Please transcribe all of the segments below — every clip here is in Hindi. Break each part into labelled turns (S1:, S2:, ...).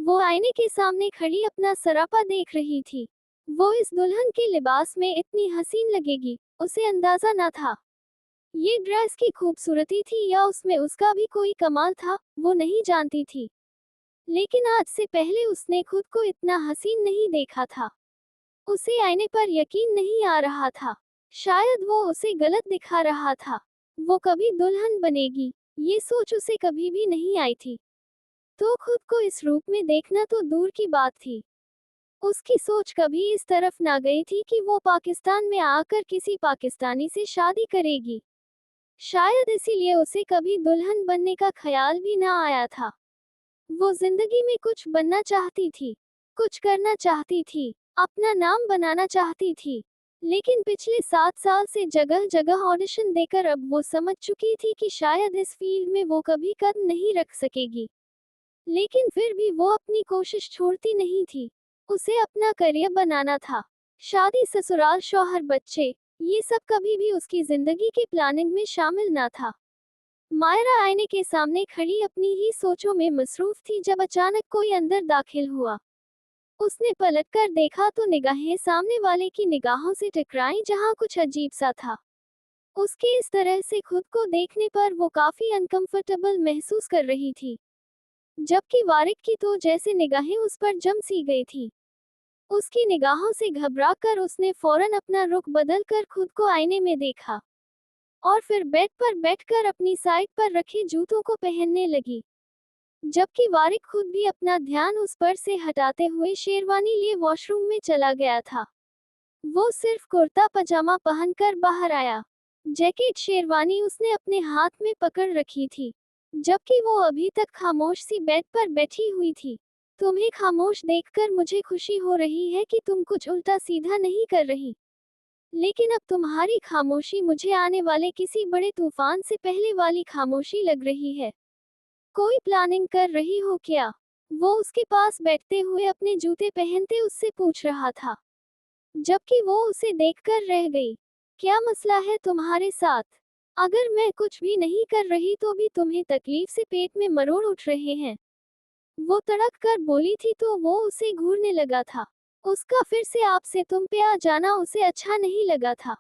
S1: वो आईने के सामने खड़ी अपना सरापा देख रही थी। वो इस दुल्हन के लिबास में इतनी हसीन लगेगी, उसे अंदाजा न था। ये ड्रेस की खूबसूरती थी या उसमें उसका भी कोई कमाल था, वो नहीं जानती थी। लेकिन आज से पहले उसने खुद को इतना हसीन नहीं देखा था। उसे आईने पर यकीन नहीं आ रहा था। शायद वो उसे गलत दिखा रहा था। वो कभी दुल्हन बनेगी, ये सोच उसे कभी भी नहीं आई थी। तो खुद को इस रूप में देखना तो दूर की बात थी। उसकी सोच कभी इस तरफ ना गई थी कि वो पाकिस्तान में आकर किसी पाकिस्तानी से शादी करेगी। शायद इसीलिए उसे कभी दुल्हन बनने का ख्याल भी ना आया था। वो जिंदगी में कुछ बनना चाहती थी, कुछ करना चाहती थी, अपना नाम बनाना चाहती थी। लेकिन पिछले 7 साल से जगह जगह ऑडिशन देकर अब वो समझ चुकी थी कि शायद इस फील्ड में वो कभी कदम नहीं रख सकेगी। लेकिन फिर भी वो अपनी कोशिश छोड़ती नहीं थी। उसे अपना करियर बनाना था। शादी, ससुराल, शौहर, बच्चे, ये सब कभी भी उसकी जिंदगी की प्लानिंग में शामिल ना था। मायरा आईने के सामने खड़ी अपनी ही सोचों में मसरूफ थी जब अचानक कोई अंदर दाखिल हुआ। उसने पलटकर देखा तो निगाहें सामने वाले की निगाहों से टकराईं, जहां कुछ अजीब सा था। उसके इस तरह से खुद को देखने पर वो काफी अनकंफर्टेबल महसूस कर रही थी। जबकि वारिक की तो जैसे निगाहें उस पर जम सी गई थी। उसकी निगाहों से घबराकर उसने फौरन अपना रुख बदलकर खुद को आईने में देखा और फिर बेड पर बैठकर अपनी साइड पर रखे जूतों को पहनने लगी। जबकि वारिक खुद भी अपना ध्यान उस पर से हटाते हुए शेरवानी लिए वॉशरूम में चला गया था। वो सिर्फ कुर्ता पजामा पहनकर बाहर आया। जैकेट, शेरवानी उसने अपने हाथ में पकड़ रखी थी। जबकि वो अभी तक खामोश सी बेड पर बैठी हुई थी। तुम्हें खामोश देखकर मुझे खुशी हो रही है कि तुम कुछ उल्टा सीधा नहीं कर रही। लेकिन अब तुम्हारी खामोशी मुझे आने वाले किसी बड़े तूफान से पहले वाली खामोशी लग रही है। कोई प्लानिंग कर रही हो क्या? वो उसके पास बैठते हुए अपने जूते पहनते उससे पूछ रहा था। जबकि वो उसे देखकर रह गई। क्या मसला है तुम्हारे साथ? अगर मैं कुछ भी नहीं कर रही तो भी तुम्हें तकलीफ से पेट में मरोड़ उठ रहे हैं। वो तड़क कर बोली थी तो वो उसे घूरने लगा था। उसका फिर से आपसे तुम पे आ जाना उसे अच्छा नहीं लगा था।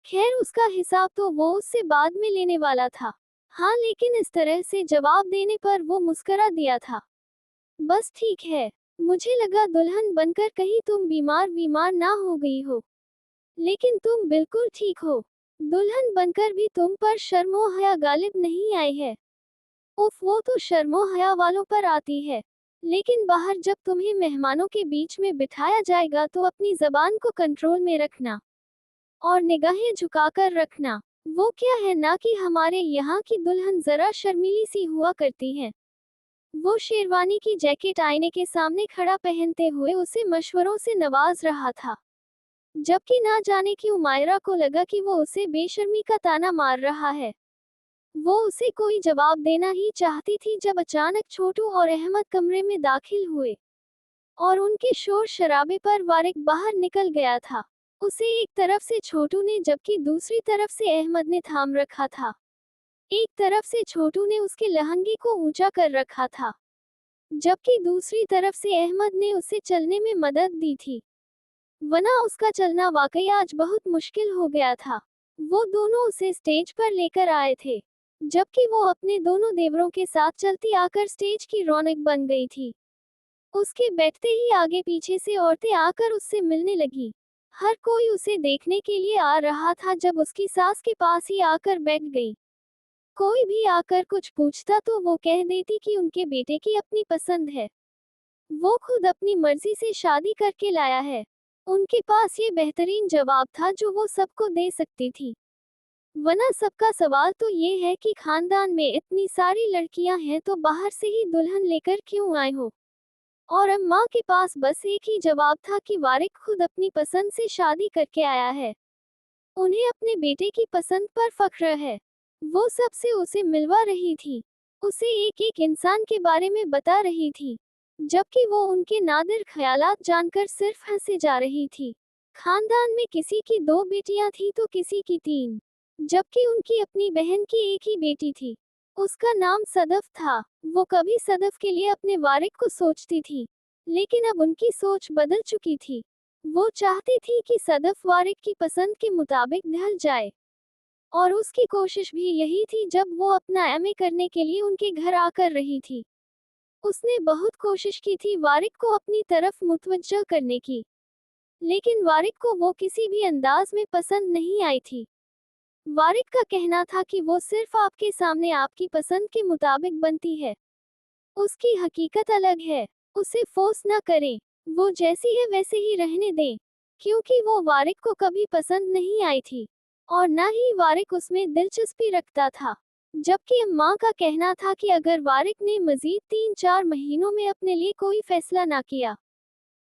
S1: खैर, उसका हिसाब तो वो उससे बाद में लेने वाला था। हाँ, लेकिन इस तरह से जवाब देने पर वो मुस्कुरा दिया था। बस ठीक है। मुझे लगा दुल्हन बनकर कहीं तुम बीमार बीमार ना हो गई हो। लेकिन तुम बिल्कुल ठीक हो। दुल्हन बनकर भी तुम पर शर्मो हया गालिब नहीं आई है। उफ, वो तो शर्मो हया वालों पर आती है। लेकिन बाहर जब तुम्हें मेहमानों के बीच में बिठाया जाएगा तो अपनी जबान को कंट्रोल में रखना और निगाहें झुकाकर रखना। वो क्या है ना कि हमारे यहाँ की दुल्हन जरा शर्मीली सी हुआ करती हैं। वो शेरवानी की जैकेट आईने के सामने खड़ा पहनते हुए उसे मशवरों से नवाज रहा था। जबकि ना जाने क्यों मायरा को लगा कि वो उसे बेशर्मी का ताना मार रहा है। वो उसे कोई जवाब देना ही चाहती थी जब अचानक छोटू और अहमद कमरे में दाखिल हुए और उनके शोर शराबे पर वारिक बाहर निकल गया था। उसे एक तरफ से छोटू ने जबकि दूसरी तरफ से अहमद ने थाम रखा था। एक तरफ से छोटू ने उसके लहंगे को ऊंचा कर रखा था, जबकि दूसरी तरफ से अहमद ने उसे चलने में मदद दी थी। वरना उसका चलना वाकई आज बहुत मुश्किल हो गया था। वो दोनों उसे स्टेज पर लेकर आए थे, जबकि वो अपने दोनों देवरों के साथ चलती आकर स्टेज की रौनक बन गई थी। उसके बैठते ही आगे पीछे से औरतें आकर उससे मिलने लगी। हर कोई उसे देखने के लिए आ रहा था जब उसकी सास के पास ही आकर बैठ गई। कोई भी आकर कुछ पूछता तो वो कह देती कि उनके बेटे की अपनी पसंद है। वो खुद अपनी मर्जी से शादी करके लाया है। उनके पास ये बेहतरीन जवाब था जो वो सबको दे सकती थी। वरना सबका सवाल तो ये है कि खानदान में इतनी सारी लड़कियां हैं तो बाहर से ही दुल्हन लेकर क्यों आए हो? और अम्मा के पास बस एक ही जवाब था कि वारिक खुद अपनी पसंद से शादी करके आया है। उन्हें अपने बेटे की पसंद पर फख्र है। वो सबसे उसे मिलवा रही थी, उसे एक एक इंसान के बारे में बता रही थी, जबकि वो उनके नादिर ख्यालात जानकर सिर्फ हंसे जा रही थी। खानदान में किसी की 2 बेटियां थी तो किसी की 3, जबकि उनकी अपनी बहन की एक ही बेटी थी। उसका नाम सदफ था। वो कभी सदफ के लिए अपने वारिक को सोचती थी, लेकिन अब उनकी सोच बदल चुकी थी। वो चाहती थी कि सदफ वारिक की पसंद के मुताबिक ढल जाए, और उसकी कोशिश भी यही थी जब वो अपना एमए करने के लिए उनके घर आकर रही थी। उसने बहुत कोशिश की थी वारिक को अपनी तरफ मुतवज्जह करने की, लेकिन वारिक को वो किसी भी अंदाज में पसंद नहीं आई थी। वारिक का कहना था कि वो सिर्फ आपके सामने आपकी पसंद के मुताबिक बनती है। उसकी हकीकत अलग है। उसे फोर्स न करें। वो जैसी है वैसे ही रहने दें। क्योंकि वो वारिक को कभी पसंद नहीं आई थी, और न ही वारिक उसमें दिलचस्पी रखता था। जबकि अम्मा का कहना था कि अगर वारिक ने मजीद 3-4 महीनों में अपने लिए कोई फैसला ना किया,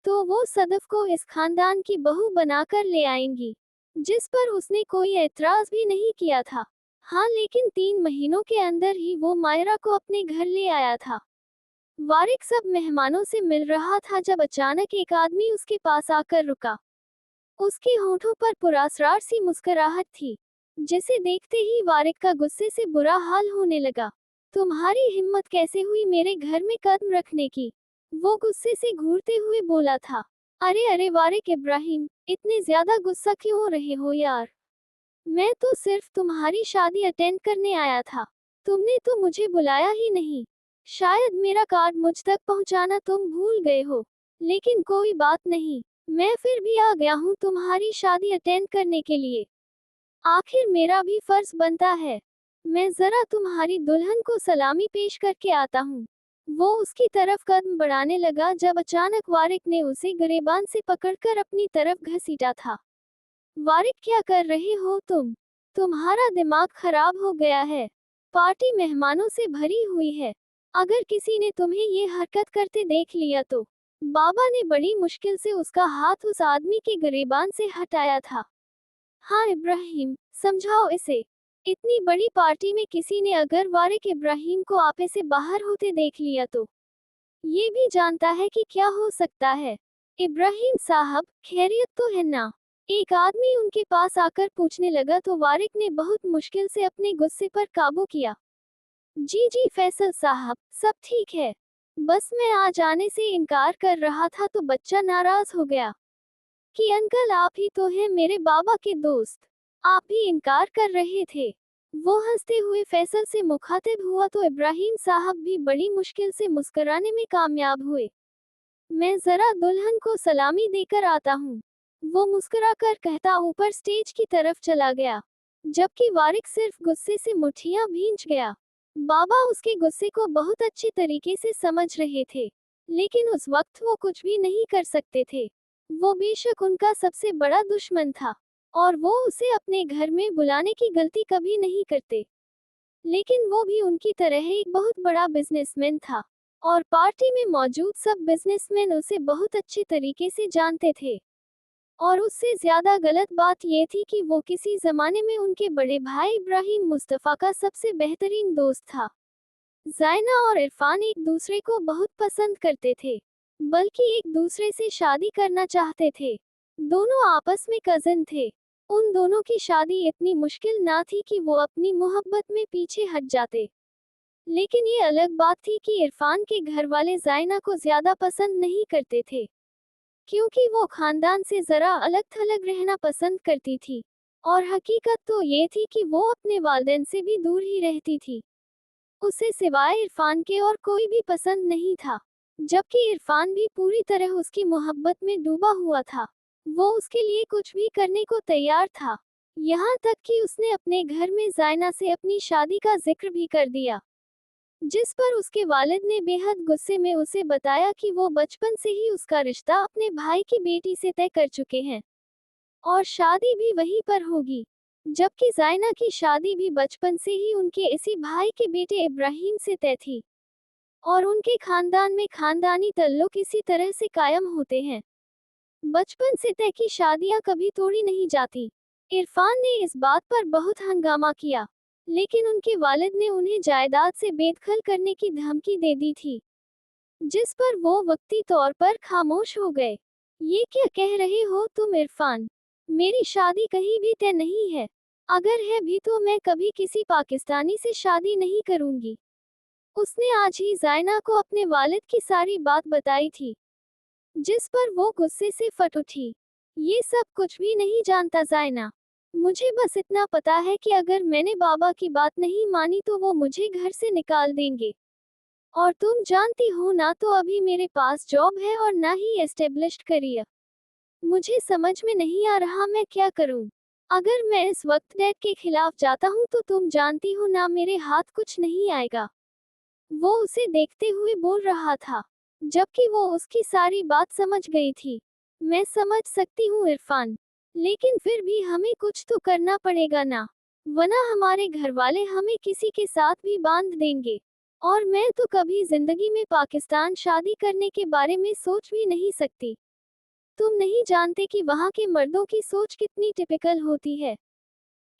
S1: तो वो सदफ को इस खानदान की बहू बनाकर ले आएंगी, जिस पर उसने कोई एतराज भी नहीं किया था। हाँ, लेकिन 3 महीनों के अंदर ही वो मायरा को अपने घर ले आया था। वारिक सब मेहमानों से मिल रहा था जब अचानक एक आदमी उसके पास आकर रुका। उसके होठों पर पुरस्कार सी मुस्कुराहट थी, जिसे देखते ही वारिक का गुस्से से बुरा हाल होने लगा। तुम्हारी हिम्मत कैसे हुई मेरे घर में कदम रखने की? वो गुस्से से घूरते हुए बोला था। अरे अरे वारिक इब्राहिम, इतने ज्यादा गुस्सा क्यों हो रहे हो यार? मैं तो सिर्फ तुम्हारी शादी अटेंड करने आया था। तुमने तो मुझे बुलाया ही नहीं। शायद मेरा कार्ड मुझ तक पहुंचाना तुम भूल गए हो, लेकिन कोई बात नहीं, मैं फिर भी आ गया हूँ तुम्हारी शादी अटेंड करने के लिए। आखिर मेरा भी फर्ज बनता है। मैं जरा तुम्हारी दुल्हन को सलामी पेश करके आता हूँ। वो उसकी तरफ कदम बढ़ाने लगा जब अचानक वारिक ने उसे गिरेबान से पकड़कर अपनी तरफ घसीटा था। वारिक, क्या कर रहे हो तुम? तुम्हारा दिमाग खराब हो गया है। पार्टी मेहमानों से भरी हुई है। अगर किसी ने तुम्हें ये हरकत करते देख लिया तो। बाबा ने बड़ी मुश्किल से उसका हाथ उस आदमी के गिरेबान से हटाया था। हाँ इब्राहिम, समझाओ इसे। इतनी बड़ी पार्टी में किसी ने अगर वारिक इब्राहिम को आपे से बाहर होते देख लिया तो ये भी जानता है कि क्या हो सकता है। इब्राहिम साहब, खैरियत तो है ना? एक आदमी उनके पास आकर पूछने लगा तो वारिक ने बहुत मुश्किल से अपने गुस्से पर काबू किया। जी जी फैसल साहब, सब ठीक है। बस मैं आज आने से इनकार कर रहा था तो बच्चा नाराज हो गया कि अंकल आप ही तो हैं मेरे बाबा के दोस्त। आप भी इनकार कर रहे थे। वो हंसते हुए फैसल से मुखातिब हुआ तो इब्राहिम साहब भी बड़ी मुश्किल से मुस्कुराने में कामयाब हुए। मैं जरा दुल्हन को सलामी देकर आता हूँ, वो मुस्कुराकर कहता ऊपर स्टेज की तरफ चला गया, जबकि वारिक सिर्फ गुस्से से मुठ्ठियां भींच गया। बाबा उसके गुस्से को बहुत अच्छे तरीके से समझ रहे थे, लेकिन उस वक्त वो कुछ भी नहीं कर सकते थे। वो बेशक उनका सबसे बड़ा दुश्मन था, और वो उसे अपने घर में बुलाने की गलती कभी नहीं करते, लेकिन वो भी उनकी तरह एक बहुत बड़ा बिजनेसमैन था, और पार्टी में मौजूद सब बिजनेसमैन उसे बहुत अच्छे तरीके से जानते थे। और उससे ज्यादा गलत बात यह थी कि वो किसी जमाने में उनके बड़े भाई इब्राहिम मुस्तफा का सबसे बेहतरीन दोस्त था। जायना और इरफान एक दूसरे को बहुत पसंद करते थे, बल्कि एक दूसरे से शादी करना चाहते थे। दोनों आपस में कजिन थे। उन दोनों की शादी इतनी मुश्किल ना थी कि वो अपनी मोहब्बत में पीछे हट जाते, लेकिन ये अलग बात थी कि इरफान के घर वाले जायना को ज्यादा पसंद नहीं करते थे, क्योंकि वो खानदान से जरा अलग थलग रहना पसंद करती थी। और हकीकत तो ये थी कि वो अपने वालिदैन से भी दूर ही रहती थी। उसे सिवाय इरफान के और कोई भी पसंद नहीं था, जबकि इरफान भी पूरी तरह उसकी मोहब्बत में डूबा हुआ था। वो उसके लिए कुछ भी करने को तैयार था, यहाँ तक कि उसने अपने घर में जायना से अपनी शादी का जिक्र भी कर दिया, जिस पर उसके वालिद ने बेहद गुस्से में उसे बताया कि वो बचपन से ही उसका रिश्ता अपने भाई की बेटी से तय कर चुके हैं, और शादी भी वहीं पर होगी। जबकि जायना की शादी भी बचपन से ही उनके इसी भाई के बेटे इब्राहिम से तय थी, और उनके खानदान में खानदानी तल्लुक इसी तरह से कायम होते हैं। बचपन से तय की शादियां कभी तोड़ी नहीं जाती। इरफान ने इस बात पर बहुत हंगामा किया, लेकिन उनके वालिद ने उन्हें जायदाद से बेदखल करने की धमकी दे दी थी, जिस पर वो वक्ती तौर पर खामोश हो गए। ये क्या कह रहे हो तुम इरफान? मेरी शादी कहीं भी तय नहीं है। अगर है भी तो मैं कभी किसी पाकिस्तानी से शादी नहीं करूंगी। उसने आज ही जायना को अपने वालिद की सारी बात बताई थी, जिस पर वो गुस्से से फट उठी। ये सब कुछ भी नहीं जानता जायना। मुझे बस इतना पता है कि अगर मैंने बाबा की बात नहीं मानी तो वो मुझे घर से निकाल देंगे। और तुम जानती हो ना, तो अभी मेरे पास जॉब है और ना ही एस्टेब्लिश्ड करियर। मुझे समझ में नहीं आ रहा मैं क्या करूं। अगर मैं इस वक्त डैड के खिलाफ जाता हूं तो तुम जानती हो ना, मेरे हाथ कुछ नहीं आएगा। वो उसे देखते हुए बोल रहा था, जबकि वो उसकी सारी बात समझ गई थी। मैं समझ सकती हूँ इरफान, लेकिन फिर भी हमें कुछ तो करना पड़ेगा ना, वरना हमारे घर वाले हमें किसी के साथ भी बांध देंगे। और मैं तो कभी जिंदगी में पाकिस्तान शादी करने के बारे में सोच भी नहीं सकती। तुम नहीं जानते कि वहाँ के मर्दों की सोच कितनी टिपिकल होती है।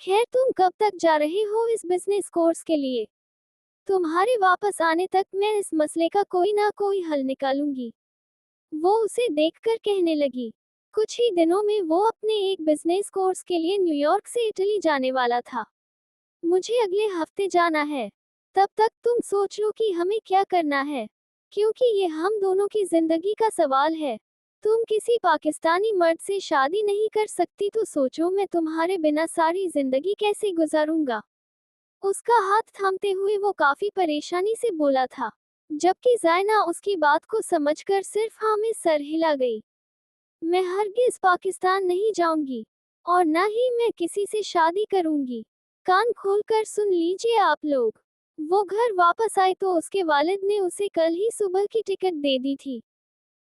S1: खैर, तुम कब तक जा रहे हो इस बिजनेस कोर्स के लिए? तुम्हारे वापस आने तक मैं इस मसले का कोई ना कोई हल निकालूंगी। वो उसे देखकर कहने लगी। कुछ ही दिनों में वो अपने एक बिजनेस कोर्स के लिए न्यूयॉर्क से इटली जाने वाला था। मुझे अगले हफ्ते जाना है। तब तक तुम सोच लो कि हमें क्या करना है, क्योंकि ये हम दोनों की जिंदगी का सवाल है। तुम किसी पाकिस्तानी मर्द से शादी नहीं कर सकती तो सोचो मैं तुम्हारे बिना सारी जिंदगी कैसे गुजारूंगा। उसका हाथ थामते हुए वो काफी परेशानी से बोला था, जबकि जायना उसकी बात को समझकर सिर्फ हाँ में सर हिला गई। मैं हरगिज पाकिस्तान नहीं जाऊंगी, और न ही मैं किसी से शादी करूंगी। कान खोलकर सुन लीजिए आप लोग। वो घर वापस आई तो उसके वालिद ने उसे कल ही सुबह की टिकट दे दी थी।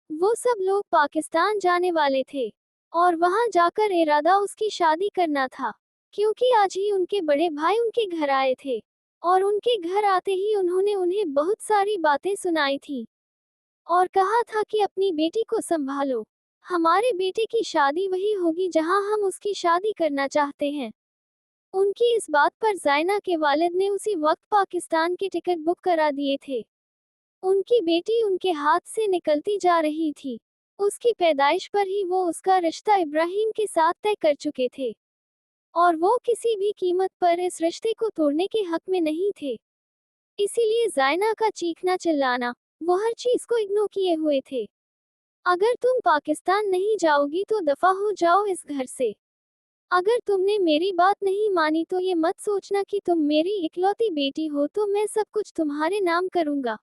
S1: वो सब लोग पाकिस्तान जाने वाले थे, और वहां जाकर इरादा उसकी शादी करना था, क्योंकि आज ही उनके बड़े भाई उनके घर आए थे। और उनके घर आते ही उन्होंने उन्हें बहुत सारी बातें सुनाई थी, और कहा था कि अपनी बेटी को संभालो। हमारे बेटे की शादी वही होगी जहां हम उसकी शादी करना चाहते हैं। उनकी इस बात पर जायना के वालिद ने उसी वक्त पाकिस्तान के टिकट बुक करा दिए थे। उनकी बेटी उनके हाथ से निकलती जा रही थी। उसकी पैदाइश पर ही वो उसका रिश्ता इब्राहिम के साथ तय कर चुके थे, और वो किसी भी कीमत पर इस रिश्ते को तोड़ने के हक में नहीं थे। इसीलिए जायना का चीखना चिल्लाना, वो हर चीज को इग्नोर किए हुए थे। अगर तुम पाकिस्तान नहीं जाओगी तो दफा हो जाओ इस घर से। अगर तुमने मेरी बात नहीं मानी तो ये मत सोचना कि तुम मेरी इकलौती बेटी हो तो मैं सब कुछ तुम्हारे नाम करूंगा।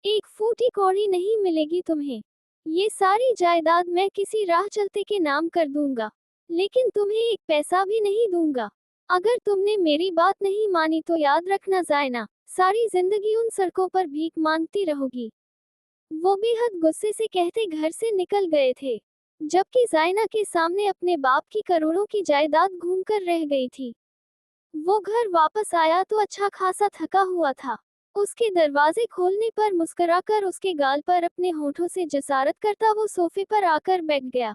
S1: एक फूटी कौड़ी नहीं मिलेगी तुम्हें। ये सारी जायदाद मैं किसी राह चलते के नाम कर दूंगा, लेकिन तुम्हें एक पैसा भी नहीं दूंगा। अगर तुमने मेरी बात नहीं मानी तो याद रखना जायना, सारी जिंदगी उन सड़कों पर भीख मांगती रहोगी। वो बेहद गुस्से से कहते घर से निकल गए थे, जबकि जायना के सामने अपने बाप की करोड़ों की जायदाद घूमकर रह गई थी। वो घर वापस आया तो अच्छा खासा थका हुआ था। उसके दरवाजे खोलने पर मुस्कुराकर उसके गाल पर अपने होठों से जसारत करता वो सोफे पर आकर बैठ गया।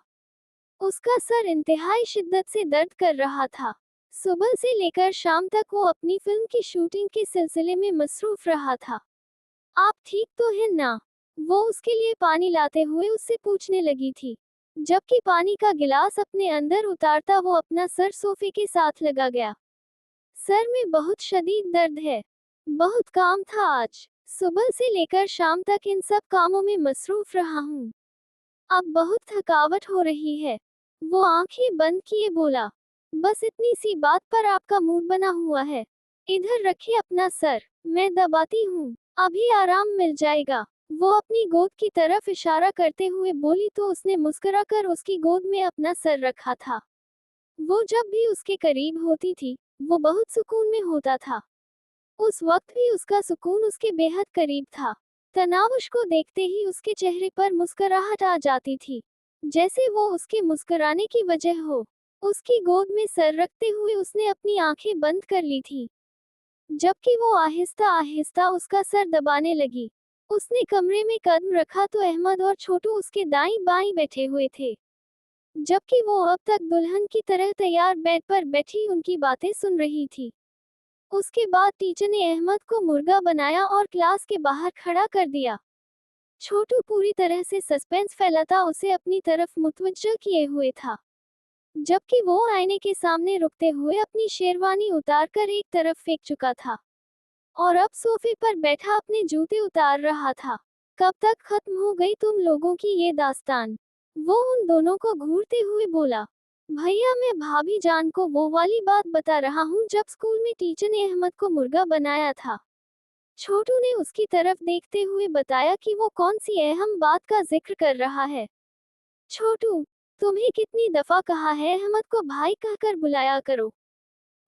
S1: उसका सर इंतहाई शिद्दत से दर्द कर रहा था। सुबह से लेकर शाम तक वो अपनी फिल्म की शूटिंग के सिलसिले में मसरूफ रहा था। आप ठीक तो हैं ना? वो उसके लिए पानी लाते हुए उससे पूछने लगी थी, जबकि पानी का गिलास अपने अंदर उतारता वो अपना सर सोफे के साथ लगा गया। सर में बहुत शदीद दर्द है। बहुत काम था आज। सुबह से लेकर शाम तक इन सब कामों में मसरूफ रहा हूँ। अब बहुत थकावट हो रही है। वो आंखें बंद किए बोला, बस इतनी सी बात पर आपका मूड बना हुआ है। इधर रखिए अपना सर, मैं दबाती हूँ, अभी आराम मिल जाएगा। वो अपनी गोद की तरफ इशारा करते हुए बोली तो उसने मुस्कुराकर उसकी गोद में अपना सर रखा था। वो जब भी उसके करीब होती थी, वो बहुत सुकून में होता था। उस वक्त भी उसका सुकून उसके बेहद करीब था। तनाव उसको देखते ही उसके चेहरे पर मुस्कुराहट आ जाती थी, जैसे वो उसके मुस्कुराने की वजह हो। उसकी गोद में सर रखते हुए उसने अपनी आंखें बंद कर ली थी, जबकि वो आहिस्ता आहिस्ता उसका सर दबाने लगी। उसने कमरे में कदम रखा तो अहमद और छोटू उसके दाईं बाईं बैठे हुए थे, जबकि वो अब तक दुल्हन की तरह तैयार बेड पर बैठी उनकी बातें सुन रही थी। उसके बाद टीचर ने अहमद को मुर्गा बनाया और क्लास के बाहर खड़ा कर दिया। छोटू पूरी तरह से सस्पेंस फैलाता उसे अपनी तरफ मुतवज्जह किए हुए था। जबकि वो आईने के सामने रुकते हुए अपनी शेरवानी उतारकर एक तरफ फेंक चुका था और अब सोफे पर बैठा अपने जूते उतार रहा था। कब तक खत्म हो गई तुम लोगों की ये दास्तान? वो उन दोनों को घूरते हुए बोला। भैया, मैं भाभी जान को वो वाली बात बता रहा हूँ जब स्कूल में टीचर ने अहमद को मुर्गा बनाया था। छोटू ने उसकी तरफ देखते हुए बताया कि वो कौन सी अहम बात का जिक्र कर रहा है। छोटू, तुम्हें कितनी दफा कहा है अहमद को भाई कहकर बुलाया करो,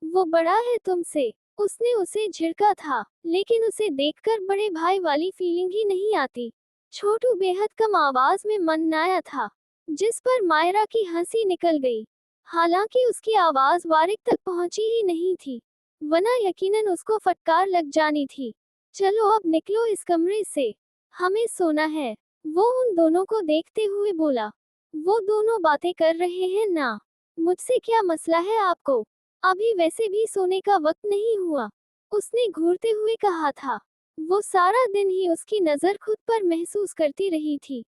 S1: वो बड़ा है तुमसे। उसने उसे झिड़का था, लेकिन उसे देखकर बड़े भाई वाली फीलिंग ही नहीं आती। छोटू बेहद कम आवाज में मनाया था, जिस पर मायरा की हंसी निकल गई। हालांकि उसकी आवाज वारिक तक पहुंची ही नहीं थी, वरना यकीनन उसको फटकार लग जानी थी। चलो अब निकलो इस कमरे से, हमें सोना है। वो उन दोनों को देखते हुए बोला। वो दोनों बातें कर रहे हैं ना? मुझसे क्या मसला है आपको? अभी वैसे भी सोने का वक्त नहीं हुआ, उसने घूरते हुए कहा था। वो सारा दिन ही उसकी नजर खुद पर महसूस करती रही थी,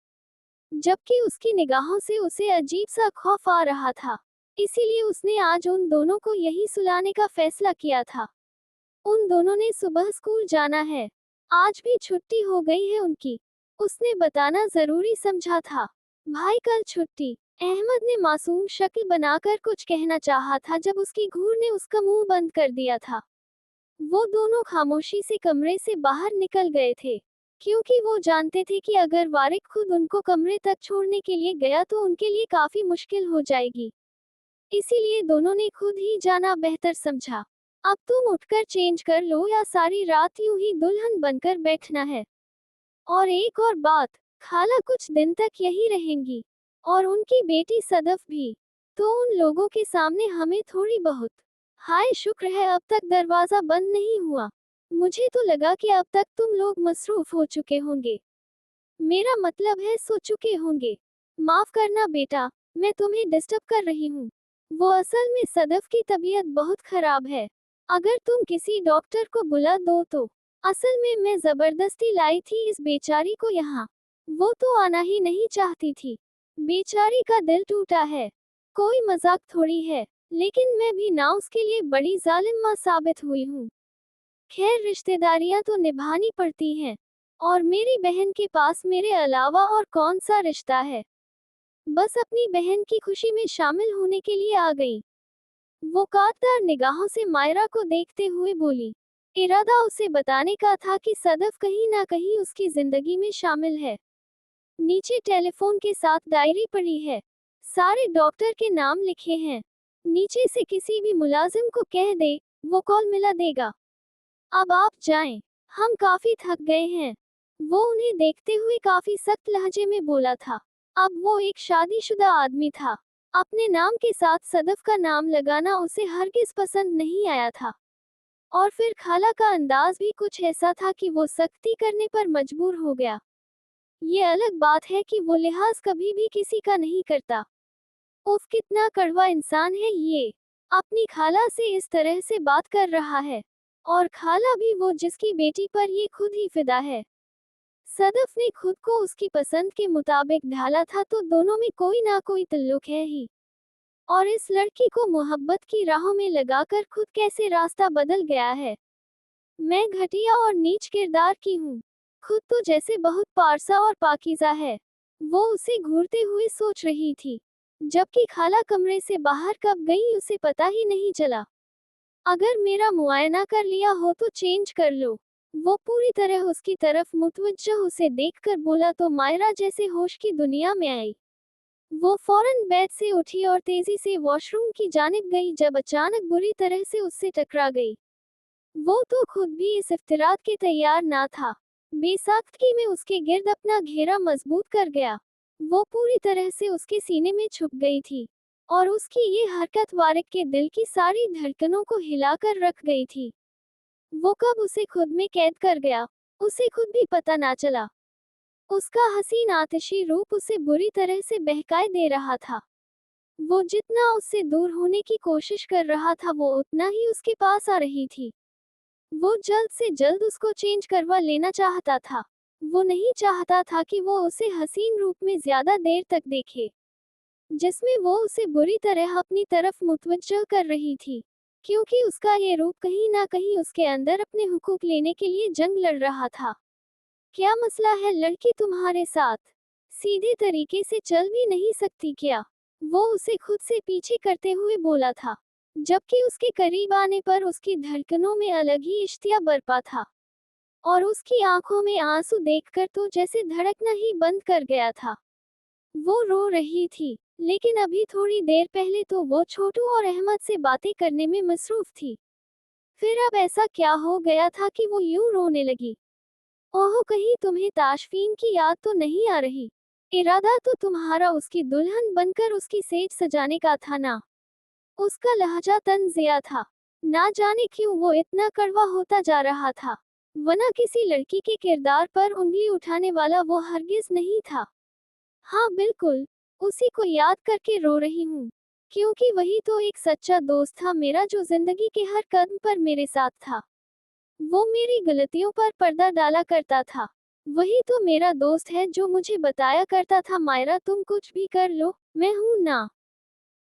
S1: जबकि उसकी निगाहों से उसे अजीब सा खौफ आ रहा था। इसीलिए उसने आज उन दोनों को यही सुलाने का फैसला किया था। उन दोनों ने सुबह स्कूल जाना है, आज भी छुट्टी हो गई है उनकी, उसने बताना जरूरी समझा था। भाई कल छुट्टी। अहमद ने मासूम शक्ल बनाकर कुछ कहना चाहा था जब उसकी घूर ने उसका मुंह बंद कर दिया था। वो दोनों खामोशी से कमरे से बाहर निकल गए थे, क्योंकि वो जानते थे कि अगर वारिक खुद उनको कमरे तक छोड़ने के लिए गया तो उनके लिए काफी मुश्किल हो जाएगी। इसीलिए दोनों ने खुद ही जाना बेहतर समझा। अब तुम उठकर चेंज कर लो या सारी रात यूं ही दुल्हन बनकर बैठना है। और एक और बात, खाला कुछ दिन तक यही रहेंगी, और उनकी बेटी सदफ भी। तो उन लोगों के सामने हमें थोड़ी बहुत। हाय शुक्र है अब तक दरवाजा बंद नहीं हुआ, मुझे तो लगा कि अब तक तुम लोग मसरूफ हो चुके होंगे। मेरा मतलब है सो चुके होंगे। माफ करना बेटा, मैं तुम्हें डिस्टर्ब कर रही हूँ। वो असल में सदफ की तबीयत बहुत खराब है, अगर तुम किसी डॉक्टर को बुला दो तो। असल में मैं जबरदस्ती लाई थी इस बेचारी को यहाँ, वो तो आना ही नहीं चाहती थी। बेचारी का दिल टूटा है, कोई मजाक थोड़ी है, लेकिन मैं भी ना उसके लिए बड़ी जालिम माँ साबित हुई हूँ। खैर रिश्तेदारियां तो निभानी पड़ती हैं, और मेरी बहन के पास मेरे अलावा और कौन सा रिश्ता है। बस अपनी बहन की खुशी में शामिल होने के लिए आ गई। वो कांटदार निगाहों से मायरा को देखते हुए बोली। इरादा उसे बताने का था कि सदफ कहीं ना कहीं उसकी जिंदगी में शामिल है। नीचे टेलीफोन के साथ डायरी पड़ी है, सारे डॉक्टर के नाम लिखे हैं। नीचे से किसी भी मुलाजिम को कह दे, वो कॉल मिला देगा। अब आप जाएं, हम काफी थक गए हैं। वो उन्हें देखते हुए काफी सख्त लहजे में बोला था। अब वो एक शादीशुदा आदमी था, अपने नाम के साथ सदफ का नाम लगाना उसे हरगिज पसंद नहीं आया था। और फिर खाला का अंदाज भी कुछ ऐसा था कि वो सख्ती करने पर मजबूर हो गया। ये अलग बात है कि वो लिहाज कभी भी किसी का नहीं करता। उफ कितना कड़वा इंसान है ये, अपनी खाला से इस तरह से बात कर रहा है, और खाला भी वो जिसकी बेटी पर ये खुद ही फिदा है। सदफ ने खुद को उसकी पसंद के मुताबिक ढाला था तो दोनों में कोई ना कोई ताल्लुक है ही, और इस लड़की को मोहब्बत की राहों में लगाकर खुद कैसे रास्ता बदल गया है। मैं घटिया और नीच किरदार की हूँ, खुद तो जैसे बहुत पारसा और पाकीज़ा है। वो उसे घूरते हुए सोच रही थी, जबकि खाला कमरे से बाहर कब गई उसे पता ही नहीं चला। अगर मेरा मुआयना कर लिया हो तो चेंज कर लो। वो पूरी तरह उसकी तरफ मुतवज्जह उसे देखकर बोला तो मायरा जैसे होश की दुनिया में आई। वो फौरन बेड से उठी और तेजी से वॉशरूम की जानिब गई जब अचानक बुरी तरह से उससे टकरा गई। वो तो खुद भी इस इफ्तिरात के तैयार ना था, बेसाख्तगी में उसके गिर्द अपना घेरा मजबूत कर गया। वो पूरी तरह से उसके सीने में छुप गई थी, और उसकी ये हरकत वारिक के दिल की सारी धड़कनों को हिलाकर रख गई थी। वो कब उसे खुद में कैद कर गया, उसे खुद भी पता ना चला। उसका हसीन आतिशी रूप उसे बुरी तरह से बहकाए दे रहा था। वो जितना उससे दूर होने की कोशिश कर रहा था वो उतना ही उसके पास आ रही थी। वो जल्द से जल्द उसको चेंज करवा लेना चाहता था। वो नहीं चाहता था कि वो उसे हसीन रूप में ज्यादा देर तक देखे। जिसमें वो उसे बुरी तरह अपनी तरफ मुतवज्जह कर रही थी, क्योंकि उसका ये रूप कहीं ना कहीं उसके अंदर अपने हुकूक लेने के लिए जंग लड़ रहा था। क्या मसला है लड़की तुम्हारे साथ? सीधे तरीके से चल भी नहीं सकती क्या? वो उसे खुद से पीछे करते हुए बोला था, जबकि उसके करीब आने पर उसकी धड़कनों में अलग ही इश्तिया बरपा था, और उसकी आंखों में आंसू देखकर तो जैसे धड़कना ही बंद कर गया था। वो रो रही थी, लेकिन अभी थोड़ी देर पहले तो वो छोटू और अहमद से बातें करने में मसरूफ थी। फिर अब ऐसा क्या हो गया था कि वो यूं रोने लगी? ओह, कहीं तुम्हें ताशफीन की याद तो नहीं आ रही? इरादा तो तुम्हारा उसकी दुल्हन बनकर उसकी सेज सजाने का था ना? उसका लहजा तंजिया था। ना जाने क्यों वो इतना कड़वा होता जा रहा था, वरना किसी लड़की के किरदार पर उंगली उठाने वाला वो हरगिज नहीं था। हाँ बिल्कुल, उसी को याद करके रो रही हूँ, क्योंकि वही तो एक सच्चा दोस्त था मेरा, जो जिंदगी के हर कदम पर मेरे साथ था। वो मेरी गलतियों पर पर्दा डाला करता था। वही तो मेरा दोस्त है जो मुझे बताया करता था, मायरा तुम कुछ भी कर लो, मैं हूं ना,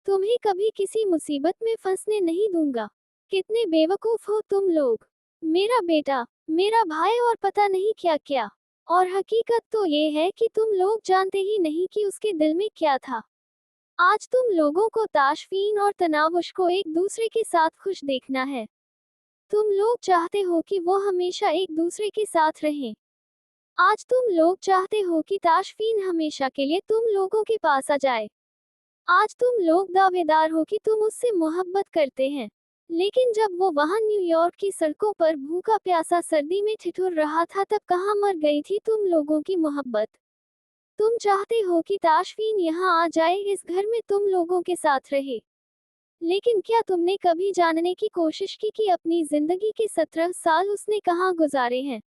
S1: तुम्हें कभी किसी मुसीबत में फंसने नहीं दूंगा। कितने बेवकूफ हो तुम लोग। मेरा बेटा, मेरा भाई और पता नहीं क्या क्या। और हकीकत तो ये है कि तुम लोग जानते ही नहीं कि उसके दिल में क्या था। आज तुम लोगों को ताशफीन और तनावुश को एक दूसरे के साथ खुश देखना है। तुम लोग चाहते हो कि वो हमेशा एक दूसरे के साथ रहें। आज तुम लोग चाहते हो कि ताशफीन हमेशा के लिए तुम लोगों के पास आ जाए। आज तुम लोग दावेदार हो कि तुम उससे मोहब्बत करते हैं। लेकिन जब वो वहां न्यूयॉर्क की सड़कों पर भूखा प्यासा सर्दी में ठिठुर रहा था, तब कहाँ मर गई थी तुम लोगों की मोहब्बत? तुम चाहते हो कि ताशफीन यहाँ आ जाए, इस घर में तुम लोगों के साथ रहे। लेकिन क्या तुमने कभी जानने की कोशिश की कि अपनी जिंदगी के 17 साल उसने कहाँ गुजारे हैं?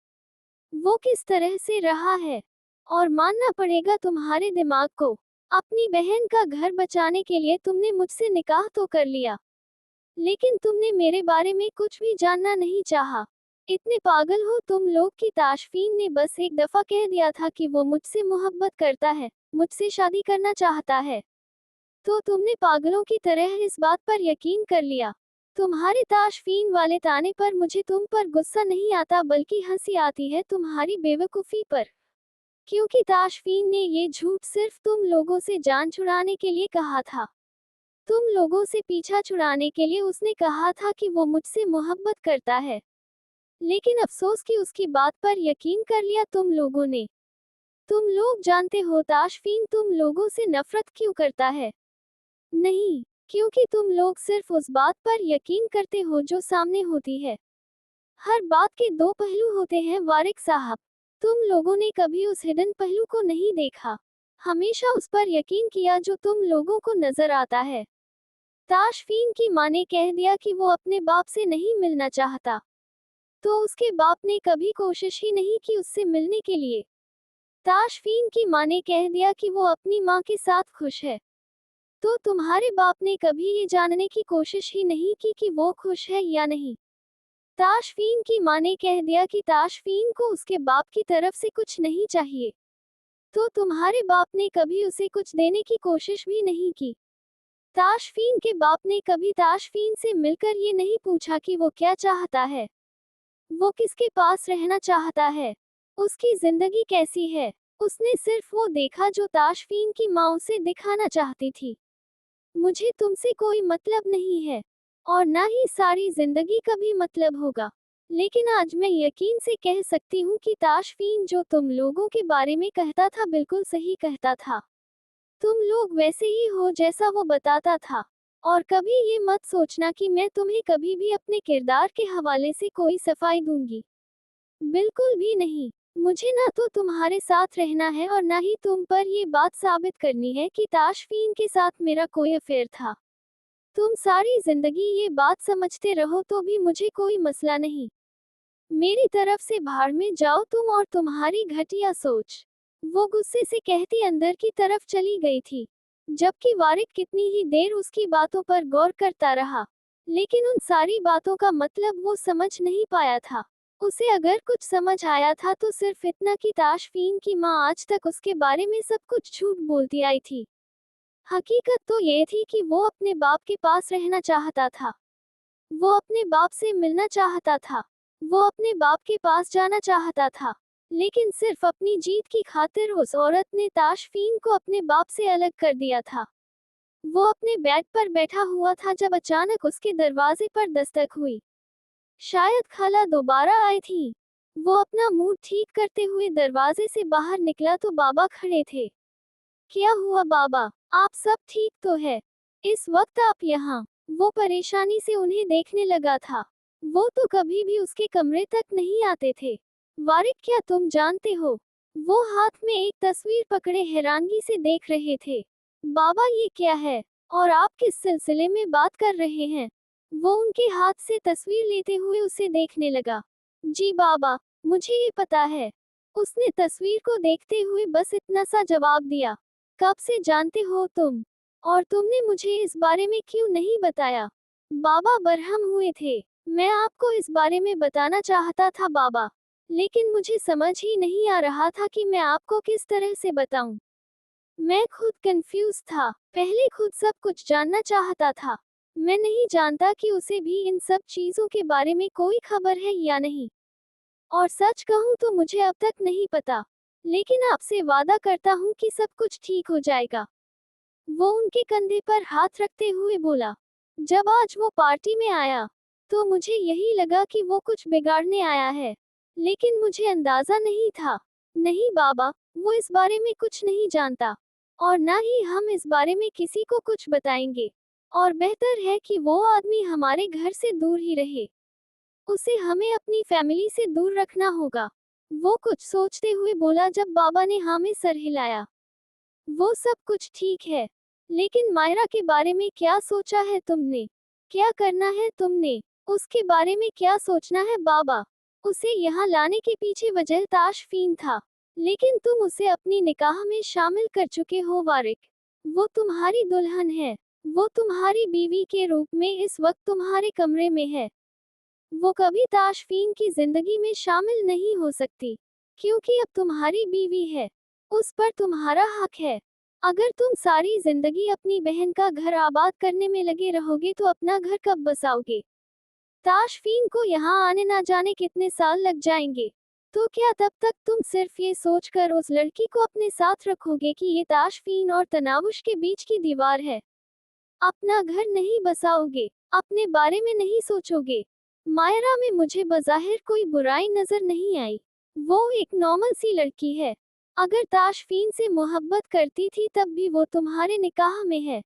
S1: वो किस तरह से रहा है? और मानना पड़ेगा तुम्हारे दिमाग को, अपनी बहन का घर बचाने के लिए तुमने मुझसे निकाह तो कर लिया, लेकिन तुमने मेरे बारे में कुछ भी जानना नहीं चाहा। इतने पागल हो तुम लोग कि ताशफीन ने बस एक दफा कह दिया था कि वो मुझसे मोहब्बत करता है, मुझसे शादी करना चाहता है, तो तुमने पागलों की तरह इस बात पर यकीन कर लिया। तुम्हारे ताशफीन वाले ताने पर मुझे तुम पर गुस्सा नहीं आता, बल्कि हंसी आती है तुम्हारी बेवकूफ़ी पर। क्योंकि ताशफीन ने ये झूठ सिर्फ तुम लोगों से जान छुड़ाने के लिए कहा था। तुम लोगों से पीछा छुड़ाने के लिए उसने कहा था कि वो मुझसे मोहब्बत करता है। लेकिन अफसोस कि उसकी बात पर यकीन कर लिया तुम लोगों ने। तुम लोग जानते हो ताशफीन तुम लोगों से नफरत क्यों करता है? नहीं, क्योंकि तुम लोग सिर्फ उस बात पर यकीन करते हो जो सामने होती है। हर बात के दो पहलू होते हैं वारिक साहब। तुम लोगों ने कभी उस हिडन पहलू को नहीं देखा। हमेशा उस पर यकीन किया जो तुम लोगों को नजर आता है। ताशफीन की माँ ने कह दिया कि वो अपने बाप से नहीं मिलना चाहता, तो उसके बाप ने कभी कोशिश ही नहीं की उससे मिलने के लिए। ताशफीन की माँ ने कह दिया कि वो अपनी माँ के साथ खुश है, तो तुम्हारे बाप ने कभी ये जानने की कोशिश ही नहीं की कि वो खुश है या नहीं। ताशफीन की माँ ने कह दिया कि ताशफीन को उसके बाप की तरफ से कुछ नहीं चाहिए, तो तुम्हारे बाप ने कभी उसे कुछ देने की कोशिश भी नहीं की। ताशफीन के बाप ने कभी ताशफीन से मिलकर ये नहीं पूछा कि वो क्या चाहता है, वो किसके पास रहना चाहता है, उसकी जिंदगी कैसी है। उसने सिर्फ वो देखा जो ताशफीन की माँ उसे दिखाना चाहती थी। मुझे तुमसे कोई मतलब नहीं है, और ना ही सारी जिंदगी का भी मतलब होगा। लेकिन आज मैं यकीन से कह सकती हूँ कि ताशफीन जो तुम लोगों के बारे में कहता था बिल्कुल सही कहता था। तुम लोग वैसे ही हो जैसा वो बताता था। और कभी ये मत सोचना कि मैं तुम्हें कभी भी अपने किरदार के हवाले से कोई सफाई दूंगी। बिल्कुल भी नहीं। मुझे ना तो तुम्हारे साथ रहना है और ना ही तुम पर ये बात साबित करनी है कि ताशफीन के साथ मेरा कोई अफेयर था। तुम सारी जिंदगी ये बात समझते रहो तो भी मुझे कोई मसला नहीं। मेरी तरफ से भाड़ में जाओ तुम और तुम्हारी घटिया सोच। वो गुस्से से कहती अंदर की तरफ चली गई थी, जबकि वारिक कितनी ही देर उसकी बातों पर गौर करता रहा, लेकिन उन सारी बातों का मतलब वो समझ नहीं पाया था। उसे अगर कुछ समझ आया था तो सिर्फ इतना कि ताशफीन की माँ आज तक उसके बारे में सब कुछ झूठ बोलती आई थी। हकीकत तो ये थी कि वो अपने बाप के पास रहना चाहता था। वो अपने बाप से मिलना चाहता था। वो अपने बाप के पास जाना चाहता था। लेकिन सिर्फ अपनी जीत की खातिर उस औरत ने ताशफीन को अपने बाप से अलग कर दिया था। वो अपने बेड पर बैठा हुआ था जब अचानक उसके दरवाजे पर दस्तक हुई। शायद खाला दोबारा आई थी। वो अपना मूड ठीक करते हुए दरवाजे से बाहर निकला तो बाबा खड़े थे। क्या हुआ बाबा? आप सब ठीक तो है? इस वक्त आप यहाँ? वो परेशानी से उन्हें देखने लगा था। वो तो कभी भी उसके कमरे तक नहीं आते थे। वारिक, क्या तुम जानते हो? वो हाथ में एक तस्वीर पकड़े हैरानगी से देख रहे थे। बाबा, ये क्या है? और आप किस सिलसिले में बात कर रहे हैं? वो उनके हाथ से तस्वीर लेते हुए उसे देखने लगा। जी बाबा, मुझे ये पता है। उसने तस्वीर को देखते हुए बस इतना सा जवाब दिया। कब से जानते हो तुम? और तुमने मुझे इस बारे में क्यों नहीं बताया? बाबा बरहम हुए थे। मैं आपको इस बारे में बताना चाहता था बाबा, लेकिन मुझे समझ ही नहीं आ रहा था कि मैं आपको किस तरह से बताऊं। मैं खुद कंफ्यूज था। पहले खुद सब कुछ जानना चाहता था। मैं नहीं जानता कि उसे भी इन सब चीजों के बारे में कोई खबर है या नहीं। और सच कहूं तो मुझे अब तक नहीं पता। लेकिन आपसे वादा करता हूं कि सब कुछ ठीक हो जाएगा। वो उनके कंधे पर हाथ रखते हुए बोला। जब आज वो पार्टी में आया, तो मुझे यही लगा कि वो कुछ बिगाड़ने आया है। लेकिन मुझे अंदाजा नहीं था। नहीं बाबा, वो इस बारे में कुछ नहीं जानता। और ना ही हम इस बारे में किसी को कुछ बताएंगे। और बेहतर है कि वो आदमी हमारे घर से दूर ही रहे। उसे हमें अपनी फैमिली से दूर रखना होगा। वो कुछ सोचते हुए बोला जब बाबा ने हाँ में सर हिलाया। वो सब कुछ ठीक है। लेकिन मायरा के बारे में क्या सोचा है तुमने? क्या करना है तुमने? उसके बारे में क्या सोचना है बाबा? उसे यहाँ लाने के पीछे वजह ताशफीन था। लेकिन तुम उसे अपनी निकाह में शामिल कर चुके हो वारिक। वो तुम्हारी दुल्हन है। वो तुम्हारी बीवी के रूप में इस वक्त तुम्हारे कमरे में है। वो कभी ताशफीन की जिंदगी में शामिल नहीं हो सकती, क्योंकि अब तुम्हारी बीवी है। उस पर तुम्हारा हक है। अगर तुम सारी जिंदगी अपनी बहन का घर आबाद करने में लगे रहोगे तो अपना घर कब बसाओगे? ताशफीन को यहाँ आने ना जाने कितने साल लग जाएंगे। तो क्या तब तक तुम सिर्फ ये सोचकर उस लड़की को अपने साथ रखोगे कि ये ताशफीन और तनावुश के बीच की दीवार है? अपना घर नहीं बसाओगे? अपने बारे में नहीं सोचोगे? मायरा में मुझे बज़ाहिर कोई बुराई नजर नहीं आई। वो एक नॉर्मल सी लड़की है। अगर ताशफीन से मोहब्बत करती थी तब भी वो तुम्हारे निकाह में है।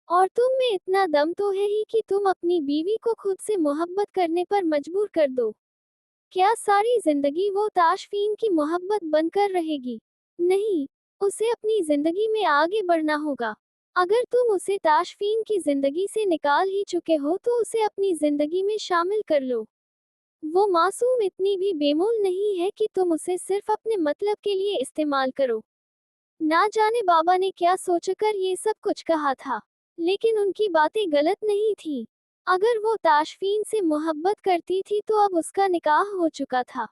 S1: और तुम में इतना दम तो है ही कि तुम अपनी बीवी को खुद से मोहब्बत करने पर मजबूर कर दो। क्या सारी जिंदगी वो ताशफीन की मोहब्बत बनकर रहेगी? नहीं, उसे अपनी जिंदगी में आगे बढ़ना होगा। अगर तुम उसे ताशफीन की जिंदगी से निकाल ही चुके हो तो उसे अपनी जिंदगी में शामिल कर लो। वो मासूम इतनी भी बेमूल नहीं है कि तुम उसे सिर्फ अपने मतलब के लिए इस्तेमाल करो। ना जाने बाबा ने क्या सोचकर ये सब कुछ कहा था, लेकिन उनकी बातें गलत नहीं थी। अगर वो ताशफीन से मोहब्बत करती थी तो अब उसका निकाह हो चुका था।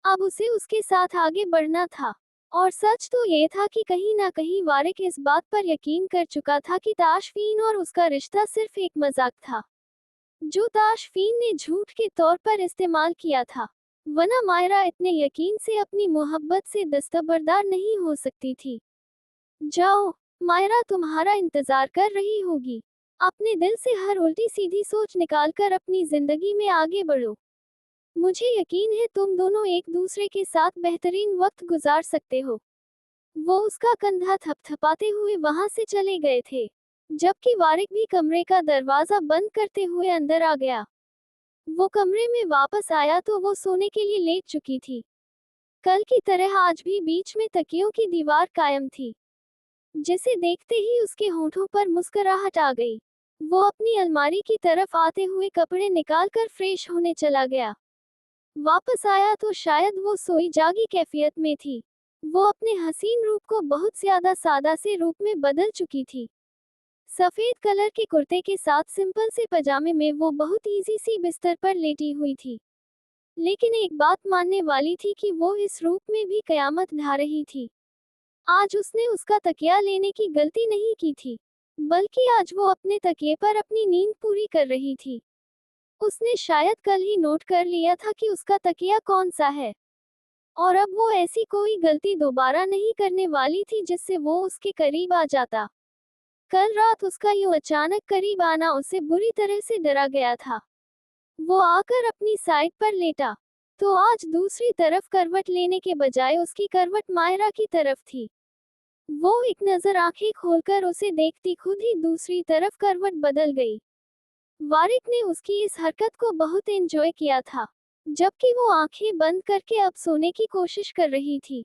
S1: अब उसे उसके साथ आगे बढ़ना था। और सच तो ये था कि कहीं ना कहीं वारिक इस बात पर यकीन कर चुका था कि ताशफीन और उसका रिश्ता सिर्फ एक मजाक था, जो ताशफीन ने झूठ के तौर पर इस्तेमाल किया था। वरना मायरा इतने यकीन से अपनी मोहब्बत से दस्तबरदार नहीं हो सकती थी। जाओ, मायरा तुम्हारा इंतजार कर रही होगी। अपने दिल से हर उल्टी सीधी सोच निकालकर अपनी जिंदगी में आगे बढ़ो। मुझे यकीन है तुम दोनों एक दूसरे के साथ बेहतरीन वक्त गुजार सकते हो। वो उसका कंधा थपथपाते हुए वहां से चले गए थे, जबकि वारिक भी कमरे का दरवाजा बंद करते हुए अंदर आ गया। वो कमरे में वापस आया तो वो सोने के लिए लेट चुकी थी। कल की तरह आज भी बीच में तकियों की दीवार कायम थी, जिसे देखते ही उसके होठों पर मुस्कुराहट आ गई। वो अपनी अलमारी की तरफ आते हुए कपड़े निकालकर फ्रेश होने चला गया। वापस आया तो शायद वो सोई जागी कैफियत में थी। वो अपने हसीन रूप को बहुत ज्यादा सादा से रूप में बदल चुकी थी। सफेद कलर के कुर्ते के साथ सिंपल से पजामे में वो बहुत इजी सी बिस्तर पर लेटी हुई थी। लेकिन एक बात मानने वाली थी कि वो इस रूप में भी कयामत ढा रही थी। आज उसने उसका तकिया लेने की गलती नहीं की थी, बल्कि आज वो अपने तकिए पर अपनी नींद पूरी कर रही थी। उसने शायद कल ही नोट कर लिया था कि उसका तकिया कौन सा है, और अब वो ऐसी कोई गलती दोबारा नहीं करने वाली थी जिससे वो उसके करीब आ जाता। कल रात उसका यूं अचानक करीब आना उसे बुरी तरह से डरा गया था। वो आकर अपनी साइड पर लेटा, तो आज दूसरी तरफ करवट लेने के बजाय उसकी करवट मायरा की तरफ थी। वो एक नजर आंखें खोलकर उसे देखती खुद ही दूसरी तरफ करवट बदल गई। वारिक ने उसकी इस हरकत को बहुत एंजॉय किया था, जबकि वो आंखें बंद करके अब सोने की कोशिश कर रही थी।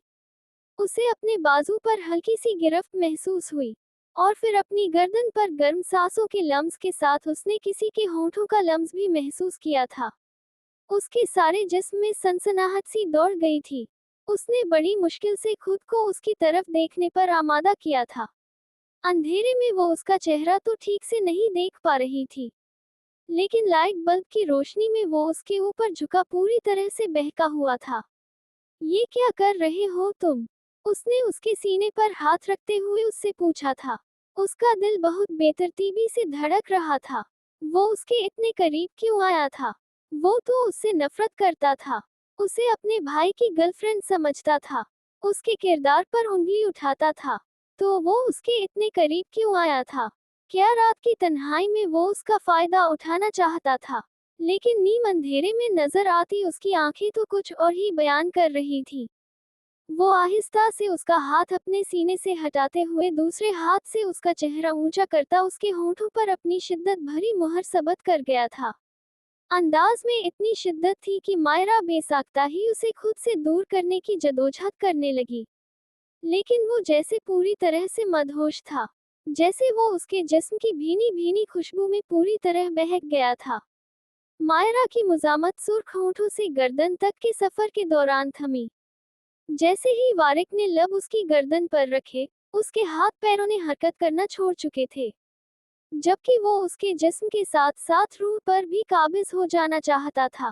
S1: उसे अपने बाजू पर हल्की सी गिरफ्त महसूस हुई, और फिर अपनी गर्दन पर गर्म सांसों के लम्स के साथ उसने किसी के होंठों का लम्स भी महसूस किया था। उसके सारे जिस्म में सनसनाहट सी दौड़ गई थी। उसने बड़ी मुश्किल से खुद को उसकी तरफ देखने पर आमादा किया था। अंधेरे में वो उसका चेहरा तो ठीक से नहीं देख पा रही थी, लेकिन लाइट बल्ब की रोशनी में वो उसके ऊपर झुका पूरी तरह से बहका हुआ था। ये क्या कर रहे हो तुम? उसने उसके सीने पर हाथ रखते हुए उससे पूछा था। उसका दिल बहुत बेतरतीबी से धड़क रहा था। वो उसके इतने करीब क्यों आया था? वो तो उससे नफरत करता था। उसे अपने भाई की गर्लफ्रेंड समझता था। उसके किरदार पर उंगली उठाता था। तो वो उसके इतने करीब क्यों आया था? क्या रात की तन्हाई में वो उसका फायदा उठाना चाहता था? लेकिन नीम अंधेरे में नजर आती उसकी आंखें तो कुछ और ही बयान कर रही थी। वो आहिस्ता से उसका हाथ अपने सीने से हटाते हुए दूसरे हाथ से उसका चेहरा ऊंचा करता उसके होंठों पर अपनी शिद्दत भरी मुहर सबत कर गया था। अंदाज में इतनी शिद्दत थी कि मायरा बेसाख्ता ही उसे खुद से दूर करने की जदोजहद करने लगी। लेकिन वो जैसे पूरी तरह से मदहोश था, जैसे वो उसके जिस्म की भीनी भीनी खुशबू में पूरी तरह बहक गया था। मायरा की मुजामत सुर्ख होंठों से गर्दन तक के सफर के दौरान थमी। जैसे ही वारिक ने लब उसकी गर्दन पर रखे, उसके हाथ पैरों ने हरकत करना छोड़ चुके थे, जबकि वो उसके जिस्म के साथ साथ रूह पर भी काबिज हो जाना चाहता था।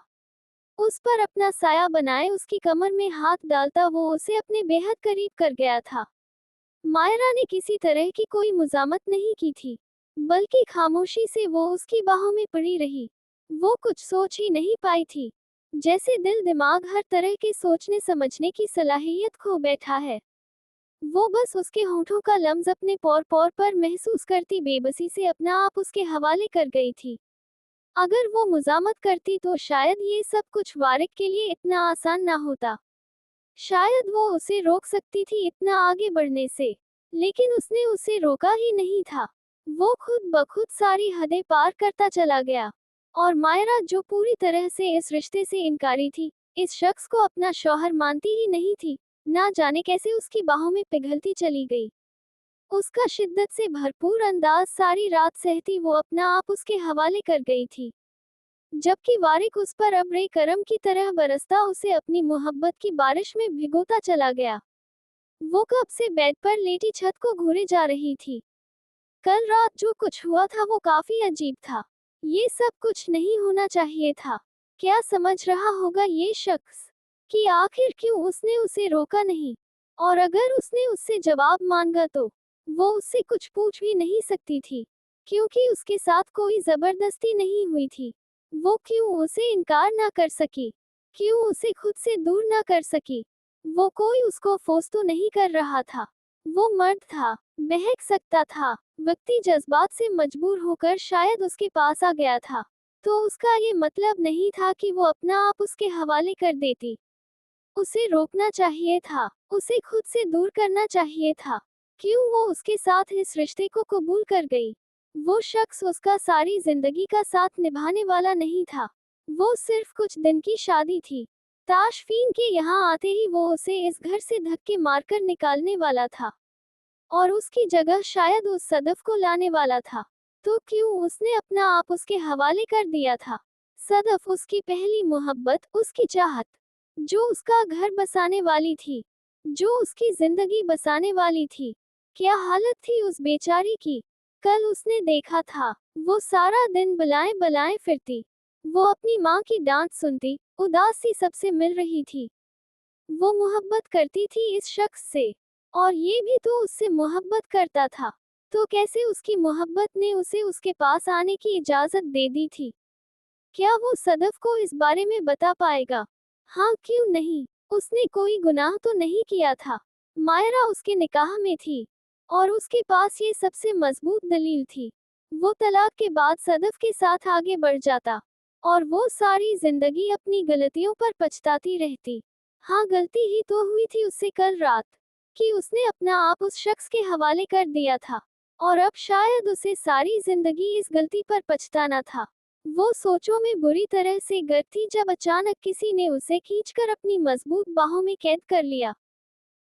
S1: उस पर अपना साया बनाए उसकी कमर में हाथ डालता वो उसे अपने बेहद करीब कर गया था। मायरा ने किसी तरह की कोई मुजामत नहीं की थी, बल्कि खामोशी से वो उसकी बाहों में पड़ी रही। वो कुछ सोच ही नहीं पाई थी, जैसे दिल दिमाग हर तरह के सोचने समझने की सलाहियत खो बैठा है। वो बस उसके होंठों का लम्स अपने पौर पौर पर महसूस करती बेबसी से अपना आप उसके हवाले कर गई थी। अगर वो मुजामत करती तो शायद ये सब कुछ वारिक के लिए इतना आसान ना होता। शायद वो उसे रोक सकती थी इतना आगे बढ़ने से, लेकिन उसने उसे रोका ही नहीं था। वो खुद ब खुद सारी हदें पार करता चला गया। और मायरा, जो पूरी तरह से इस रिश्ते से इनकारी थी, इस शख्स को अपना शौहर मानती ही नहीं थी, ना जाने कैसे उसकी बाहों में पिघलती चली गई। उसका शिद्दत से भरपूर अंदाज सारी रात सहती वो अपना आप उसके हवाले कर गई थी, जबकि वारिक उस पर अब्रे करम की तरह बरसता उसे अपनी मोहब्बत की बारिश में भिगोता चला गया। वो कब से बेड पर लेटी छत को घूरे जा रही थी। कल रात जो कुछ हुआ था वो काफी अजीब था। ये सब कुछ नहीं होना चाहिए था। क्या समझ रहा होगा ये शख्स कि आखिर क्यों उसने उसे रोका नहीं? और अगर उसने उससे जवाब मांगा तो वो उससे कुछ पूछ भी नहीं सकती थी, क्योंकि उसके साथ कोई जबरदस्ती नहीं हुई थी। वो क्यों उसे इनकार ना कर सकी? क्यों उसे खुद से दूर ना कर सकी? वो कोई उसको फोर्स तो नहीं कर रहा था। वो मर्द था, बहक सकता था। व्यक्ति जज्बात से मजबूर होकर शायद उसके पास आ गया था, तो उसका ये मतलब नहीं था कि वो अपना आप उसके हवाले कर देती। उसे रोकना चाहिए था, उसे खुद से दूर करना चाहिए था। क्यों वो उसके साथ इस रिश्ते को कबूल कर गई? वो शख्स उसका सारी जिंदगी का साथ निभाने वाला नहीं था। वो सिर्फ कुछ दिन की शादी थी। ताशफीन के यहाँ आते ही वो उसे इस घर से धक्के मारकर निकालने वाला था, और उसकी जगह शायद उस सदफ को लाने वाला था। तो क्यों उसने अपना आप उसके हवाले कर दिया था? सदफ उसकी पहली मोहब्बत, उसकी चाहत, जो उसका घर बसाने वाली थी, जो उसकी जिंदगी बसाने वाली थी। क्या हालत थी उस बेचारी की? कल उसने देखा था, वो सारा दिन बलाएं बलाएं फिरती। वो अपनी माँ की डांट सुनती, उदास सी सबसे मिल रही थी। वो मोहब्बत करती थी इस शख्स से, और ये भी तो उससे मोहब्बत करता था। तो कैसे उसकी मोहब्बत ने उसे उसके पास आने की इजाजत दे दी थी? क्या वो सदफ को इस बारे में बता पाएगा? हाँ, क्यों नहीं? उसने कोई गुनाह तो नहीं किया था। मायरा उसके निकाह में थी और उसके पास ये सबसे मजबूत दलील थी। वो तलाक के बाद सदफ के साथ आगे बढ़ जाता और वो सारी जिंदगी अपनी गलतियों पर पछताती रहती। हाँ, गलती ही तो हुई थी उससे कल रात कि उसने अपना आप उस शख्स के हवाले कर दिया था और अब शायद उसे सारी जिंदगी इस गलती पर पछताना था। वो सोचों में बुरी तरह से गिर थी जब अचानक किसी ने उसे खींचकर अपनी मजबूत बाहों में कैद कर लिया।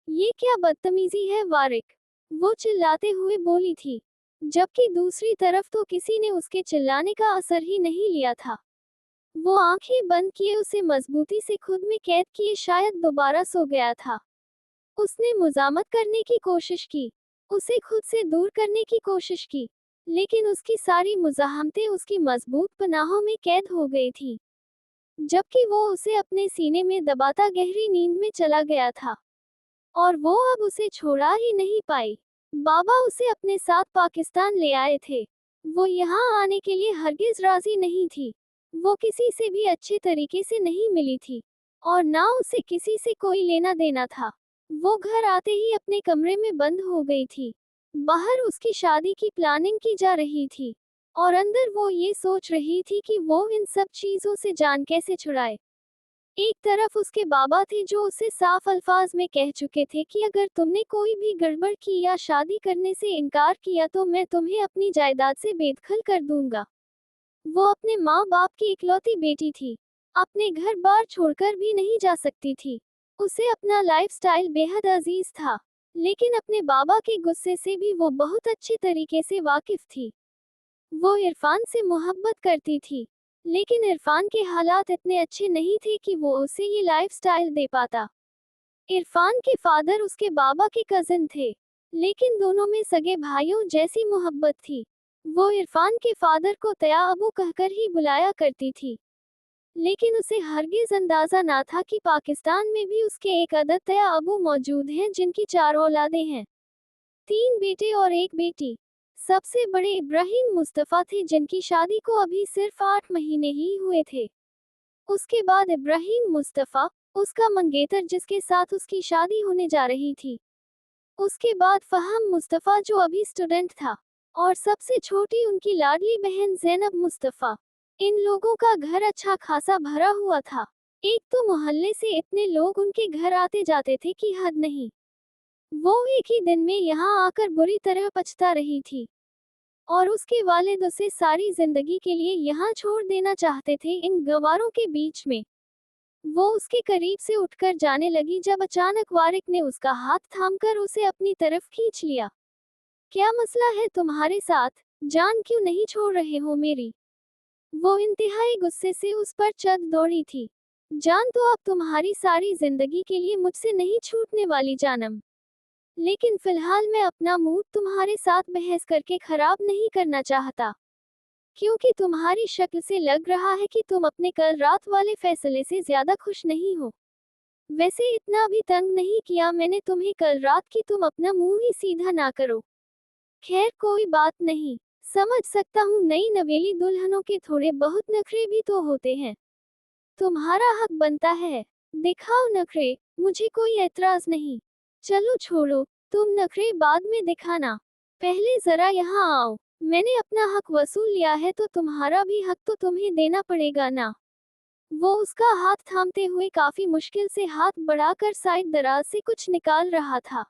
S1: ये क्या बदतमीजी है वारिक, वो चिल्लाते हुए बोली थी, जबकि दूसरी तरफ तो किसी ने उसके चिल्लाने का असर ही नहीं लिया था। वो आंखें बंद किए उसे मजबूती से खुद में कैद किए शायद दोबारा सो गया था। उसने मुजामत करने की कोशिश की, उसे खुद से दूर करने की कोशिश की, लेकिन उसकी सारी मुज़ाहमतें उसकी मजबूत पनाहों में कैद हो गई थी, जबकि वो उसे अपने सीने में दबाता गहरी नींद में चला गया था और वो अब उसे छोड़ा ही नहीं पाई। बाबा उसे अपने साथ पाकिस्तान ले आए थे। वो यहाँ आने के लिए हरगिज राजी नहीं थी। वो किसी से भी अच्छे तरीके से नहीं मिली थी और ना उसे किसी से कोई लेना देना था। वो घर आते ही अपने कमरे में बंद हो गई थी। बाहर उसकी शादी की प्लानिंग की जा रही थी और अंदर वो ये सोच रही थी कि वो इन सब चीजों से जान कैसे छुड़ाए। एक तरफ उसके बाबा थे जो उसे साफ अल्फाज में कह चुके थे कि अगर तुमने कोई भी गड़बड़ की या शादी करने से इनकार किया तो मैं तुम्हें अपनी जायदाद से बेदखल कर दूंगा। वो अपने माँ बाप की इकलौती बेटी थी, अपने घर बार छोड़कर भी नहीं जा सकती थी। उसे अपना लाइफस्टाइल बेहद अजीज था, लेकिन अपने बाबा के गुस्से से भी वो बहुत अच्छे तरीके से वाकिफ थी। वो इरफान से मोहब्बत करती थी, लेकिन इरफान के हालात इतने अच्छे नहीं थे कि वो उसे ये लाइफस्टाइल दे पाता। इरफान के फादर उसके बाबा के कजिन थे, लेकिन दोनों में सगे भाइयों जैसी मोहब्बत थी। वो इरफान के फादर को तया अबू कहकर ही बुलाया करती थी, लेकिन उसे हरगिज अंदाजा ना था कि पाकिस्तान में भी उसके एक अदद तया अबू मौजूद हैं जिनकी 4 औलादें हैं, 3 बेटे और 1 बेटी। सबसे बड़े इब्राहिम मुस्तफ़ा थे जिनकी शादी को अभी सिर्फ 8 महीने ही हुए थे। उसके बाद इब्राहिम मुस्तफ़ा, उसका मंगेतर जिसके साथ उसकी शादी होने जा रही थी। उसके बाद फ़हम मुस्तफ़ा जो अभी स्टूडेंट था और सबसे छोटी उनकी लाडली बहन ज़ैनब मुस्तफ़ा। इन लोगों का घर अच्छा खासा भरा हुआ था। एक तो मोहल्ले से इतने लोग उनके घर आते जाते थे कि हद नहीं। वो एक ही दिन में यहाँ आकर बुरी तरह पछता रही थी और उसके वालिद उसे सारी जिंदगी के लिए यहाँ छोड़ देना चाहते थे इन गवारों के बीच में। वो उसके करीब से उठकर जाने लगी जब अचानक वारिक ने उसका हाथ थामकर उसे अपनी तरफ खींच लिया। क्या मसला है तुम्हारे साथ? जान क्यों नहीं छोड़ रहे हो मेरी? वो इंतहाई गुस्से से उस पर चढ़ दौड़ी थी। जान तो अब तुम्हारी सारी जिंदगी के लिए मुझसे नहीं छूटने वाली जानम। लेकिन फिलहाल मैं अपना मूड तुम्हारे साथ बहस करके खराब नहीं करना चाहता, क्योंकि तुम्हारी शक्ल से लग रहा है कि तुम अपने कल रात वाले फैसले से ज्यादा खुश नहीं हो। वैसे इतना भी तंग नहीं किया मैंने तुम्हें कल रात की तुम अपना मुंह ही सीधा ना करो। खैर कोई बात नहीं, समझ सकता हूँ नई नवेली दुल्हनों के थोड़े बहुत नखरे भी तो होते हैं। तुम्हारा हक बनता है, दिखाओ नखरे, मुझे कोई एतराज नहीं। चलो छोड़ो, तुम नखरे बाद में दिखाना, पहले जरा यहाँ आओ। मैंने अपना हक वसूल लिया है तो तुम्हारा भी हक तो तुम्हें देना पड़ेगा ना। वो उसका हाथ थामते हुए काफी मुश्किल से हाथ बढ़ाकर साइड दराज से कुछ निकाल रहा था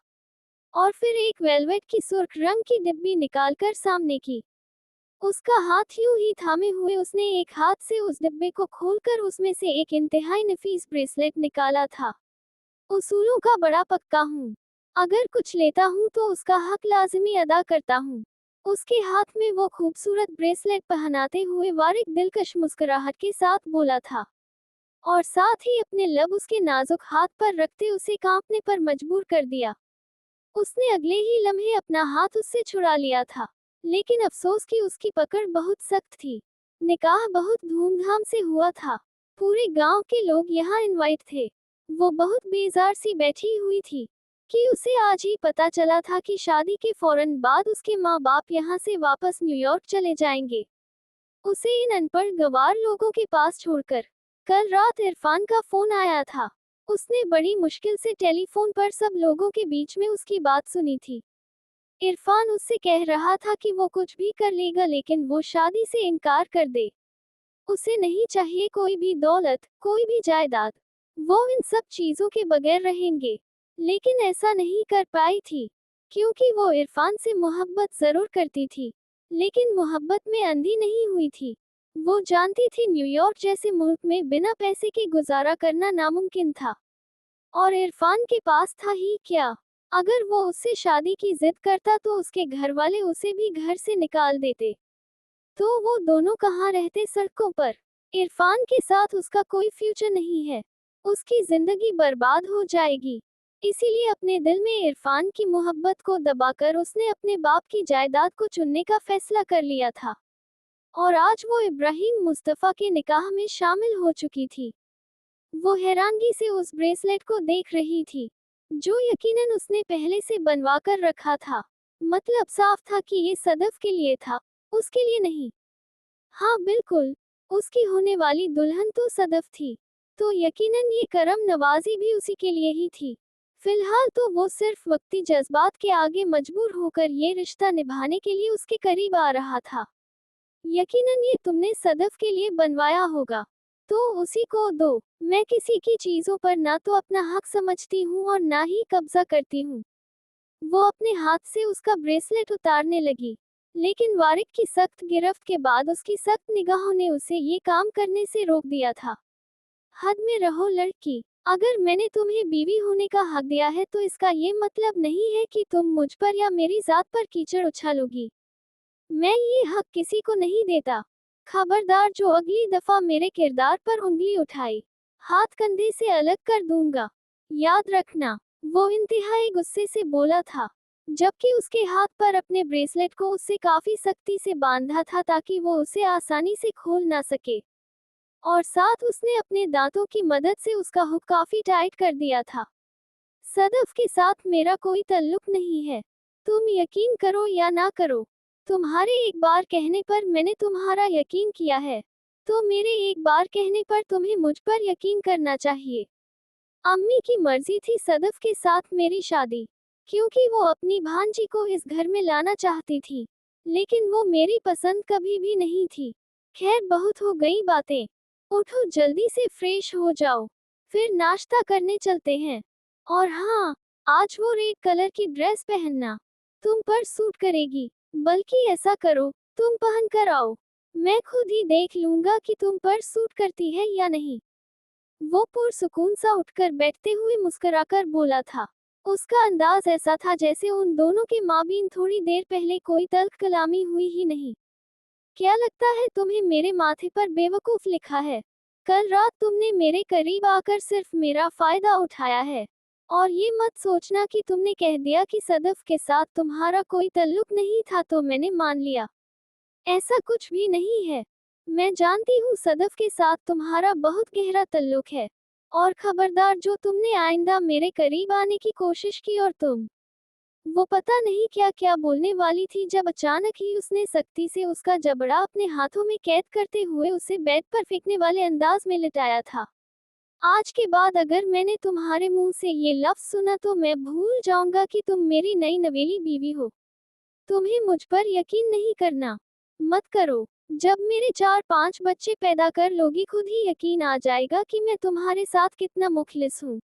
S1: और फिर एक वेलवेट की सुर्ख रंग की डिब्बी निकालकर सामने की। उसका हाथ यूं ही थामे हुए उसने एक हाथ से उस डिब्बे को खोलकर उसमें से एक इंतहाई नफीस ब्रेसलेट निकाला था। उसूलों का बड़ा पक्का हूँ, अगर कुछ लेता हूँ तो उसका हक लाजिमी अदा करता हूँ। उसके हाथ में वो खूबसूरत ब्रेसलेट पहनाते हुए वारिक दिलकश मुस्कुराहट के साथ बोला था और साथ ही अपने लब उसके नाजुक हाथ पर रखते उसे कांपने पर मजबूर कर दिया। उसने अगले ही लम्हे अपना हाथ उससे छुड़ा लिया था, लेकिन अफसोस कि उसकी पकड़ बहुत सख्त थी। निकाह बहुत धूमधाम से हुआ था, पूरे गांव के लोग यहाँ इनवाइट थे। वो बहुत बेजार सी बैठी हुई थी, कि उसे आज ही पता चला था कि शादी के फौरन बाद उसके माँ बाप यहाँ से वापस न्यूयॉर्क चले जाएंगे, उसे इन अनपढ़ गंवार लोगों के पास छोड़कर। कल रात इरफान का फोन आया था। उसने बड़ी मुश्किल से टेलीफोन पर सब लोगों के बीच में उसकी बात सुनी थी। इरफान उससे कह रहा था कि वो कुछ भी कर लेगा लेकिन वो शादी से इनकार कर दे। उसे नहीं चाहिए कोई भी दौलत, कोई भी जायदाद। वो इन सब चीजों के बगैर रहेंगे। लेकिन ऐसा नहीं कर पाई थी, क्योंकि वो इरफान से मोहब्बत जरूर करती थी, लेकिन मोहब्बत में अंधी नहीं हुई थी। वो जानती थी न्यूयॉर्क जैसे मुल्क में बिना पैसे के गुजारा करना नामुमकिन था। और इरफान के पास था ही क्या? अगर वो उससे शादी की जिद करता तो उसके घर वाले उसे भी घर से निकाल देते। तो वो दोनों कहाँ रहते? सड़कों पर। इरफान के साथ उसका कोई फ्यूचर नहीं है। उसकी जिंदगी बर्बाद हो जाएगी। इसीलिए अपने दिल में इरफान की मोहब्बत को दबाकर उसने अपने बाप की जायदाद को चुनने का फैसला कर लिया था। और आज वो इब्राहिम मुस्तफा के निकाह में शामिल हो चुकी थी। वो हैरानगी से उस ब्रेसलेट को देख रही थी, जो यकीनन उसने पहले से बनवा कर रखा था। मतलब साफ था कि ये सदफ के लिए था, उसके लिए नहीं। हाँ बिल्कुल, उसकी होने वाली दुल्हन तो सदफ थी, तो यकीनन ये करम नवाजी भी उसी के लिए ही थी। फिलहाल तो वो सिर्फ वक्ती जज्बात के आगे मजबूर होकर ये रिश्ता निभाने के लिए उसके करीब आ रहा था। यकीनन ये तुमने सदफ के लिए बनवाया होगा, तो उसी को दो। मैं किसी की चीजों पर ना तो अपना हक समझती हूँ और ना ही कब्जा करती हूँ। वो अपने हाथ से उसका ब्रेसलेट उतारने लगी, लेकिन वारिक की सख्त गिरफ्त के बाद उसकी सख्त निगाहों ने उसे ये काम करने से रोक दिया था। हद में रहो लड़की। अगर मैंने तुम्हें बीवी होने का हक दिया है तो इसका ये मतलब नहीं है कि तुम मुझ पर या मेरी जात पर कीचड़ उछालोगी। मैं ये हक किसी को नहीं देता। खबरदार, जो अगली दफा मेरे किरदार पर उंगली उठाई, हाथ कंधे से अलग कर दूंगा। याद रखना। वो इंतहाई गुस्से से बोला था, जबकि उसके हाथ पर अपने ब्रेसलेट को उससे काफी सख्ती से बांधा था ताकि वो उसे आसानी से खोल ना सके। और साथ उसने अपने दांतों की मदद से उसका हुक काफी टाइट कर दिया था। सदफ के साथ मेरा कोई ताल्लुक नहीं है। तुम यकीन करो या ना करो, तुम्हारे एक बार कहने पर मैंने तुम्हारा यकीन किया है, तो मेरे एक बार कहने पर तुम्हें मुझ पर यकीन करना चाहिए। अम्मी की मर्जी थी सदफ के साथ मेरी शादी, क्योंकि वो अपनी भांजी को इस घर में लाना चाहती थी, लेकिन वो मेरी पसंद कभी भी नहीं थी। खैर, बहुत हो गई बातें। उठो, जल्दी से फ्रेश हो जाओ, फिर नाश्ता करने चलते हैं। और हाँ, आज वो रेड कलर की ड्रेस पहनना, तुम पर सूट करेगी। बल्कि ऐसा करो, तुम पहन कर आओ, मैं खुद ही देख लूंगा कि तुम पर सूट करती है या नहीं। वो पुरसुकून सा उठकर बैठते हुए मुस्कुराकर बोला था। उसका अंदाज ऐसा था जैसे उन दोनों के माबीन थोड़ी देर पहले कोई तल्ख कलामी हुई ही नहीं। क्या लगता है तुम्हें मेरे माथे पर बेवकूफ लिखा है? कल रात तुमने मेरे करीब आकर सिर्फ मेरा फायदा उठाया है। और ये मत सोचना कि तुमने कह दिया कि सदफ के साथ तुम्हारा कोई ताल्लुक नहीं था तो मैंने मान लिया। ऐसा कुछ भी नहीं है। मैं जानती हूँ सदफ के साथ तुम्हारा बहुत गहरा ताल्लुक है। और खबरदार, जो तुमने आइंदा मेरे करीब आने की कोशिश की और तुम। वो पता नहीं क्या क्या बोलने वाली थी जब अचानक ही उसने सख्ती से उसका जबड़ा अपने हाथों में कैद करते हुए उसे बेड पर फेंकने वाले अंदाज में लिटाया था। आज के बाद अगर मैंने तुम्हारे मुंह से ये लफ्ज सुना तो मैं भूल जाऊंगा कि तुम मेरी नई नवेली बीवी हो। तुम्हें मुझ पर यकीन नहीं करना, मत करो। जब मेरे 4-5 बच्चे पैदा कर लोगी खुद ही यकीन आ जाएगा कि मैं तुम्हारे साथ कितना मुखलिस हूँ।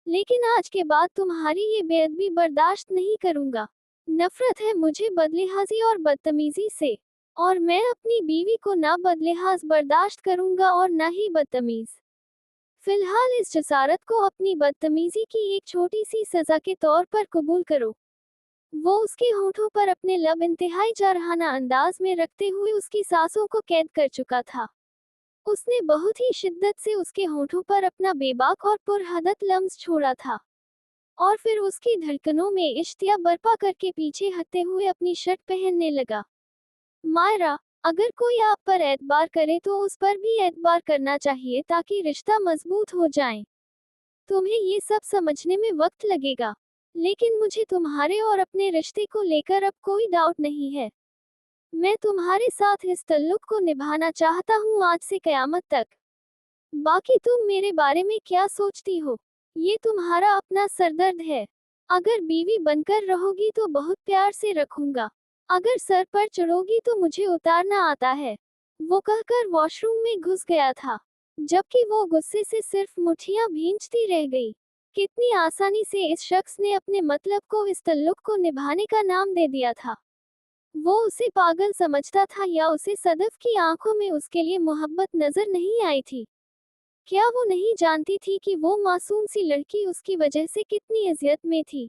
S1: लेकिन आज के बाद तुम्हारी ये बेअदबी बर्दाश्त नहीं करूंगा। नफरत है मुझे बदलिहाजी और बदतमीजी से, और मैं अपनी बीवी को ना बदलिहाज बर्दाश्त करूंगा और ना ही बदतमीज। फिलहाल इस जसारत को अपनी बदतमीजी की एक छोटी सी सजा के तौर पर कबूल करो। वो उसके होठों पर अपने लब इंतहाई जारहाना अंदाज में रखते हुए उसकी सांसों को कैद कर चुका था। उसने बहुत ही शिद्दत से उसके होठों पर अपना बेबाक और पुरहदत लम्स छोड़ा था, और फिर उसकी धड़कनों में इश्तिया बर्पा करके पीछे हटते हुए अपनी शर्ट पहनने लगा। मायरा, अगर कोई आप पर एतबार करे तो उस पर भी एतबार करना चाहिए ताकि रिश्ता मजबूत हो जाए। तुम्हें ये सब समझने में वक्त लगेगा, लेकिन मुझे तुम्हारे और अपने रिश्ते को लेकर अब कोई डाउट नहीं है। मैं तुम्हारे साथ इस ताल्लुक को निभाना चाहता हूँ आज से कयामत तक। बाकी तुम मेरे बारे में क्या सोचती हो, ये तुम्हारा अपना सरदर्द है। अगर बीवी बनकर रहोगी तो बहुत प्यार से रखूंगा। अगर सर पर चढ़ोगी तो मुझे उतारना आता है। वो कहकर वॉशरूम में घुस गया था, जबकि वो गुस्से से सिर्फ मुठ्ठियां भींचती रह गई। कितनी आसानी से इस शख्स ने अपने मतलब को, इस ताल्लुक को निभाने का नाम दे दिया था। वो उसे पागल समझता था या उसे सदफ की आंखों में उसके लिए मोहब्बत नजर नहीं आई थी? क्या वो नहीं जानती थी कि वो मासूम सी लड़की उसकी वजह से कितनी अजियत में थी?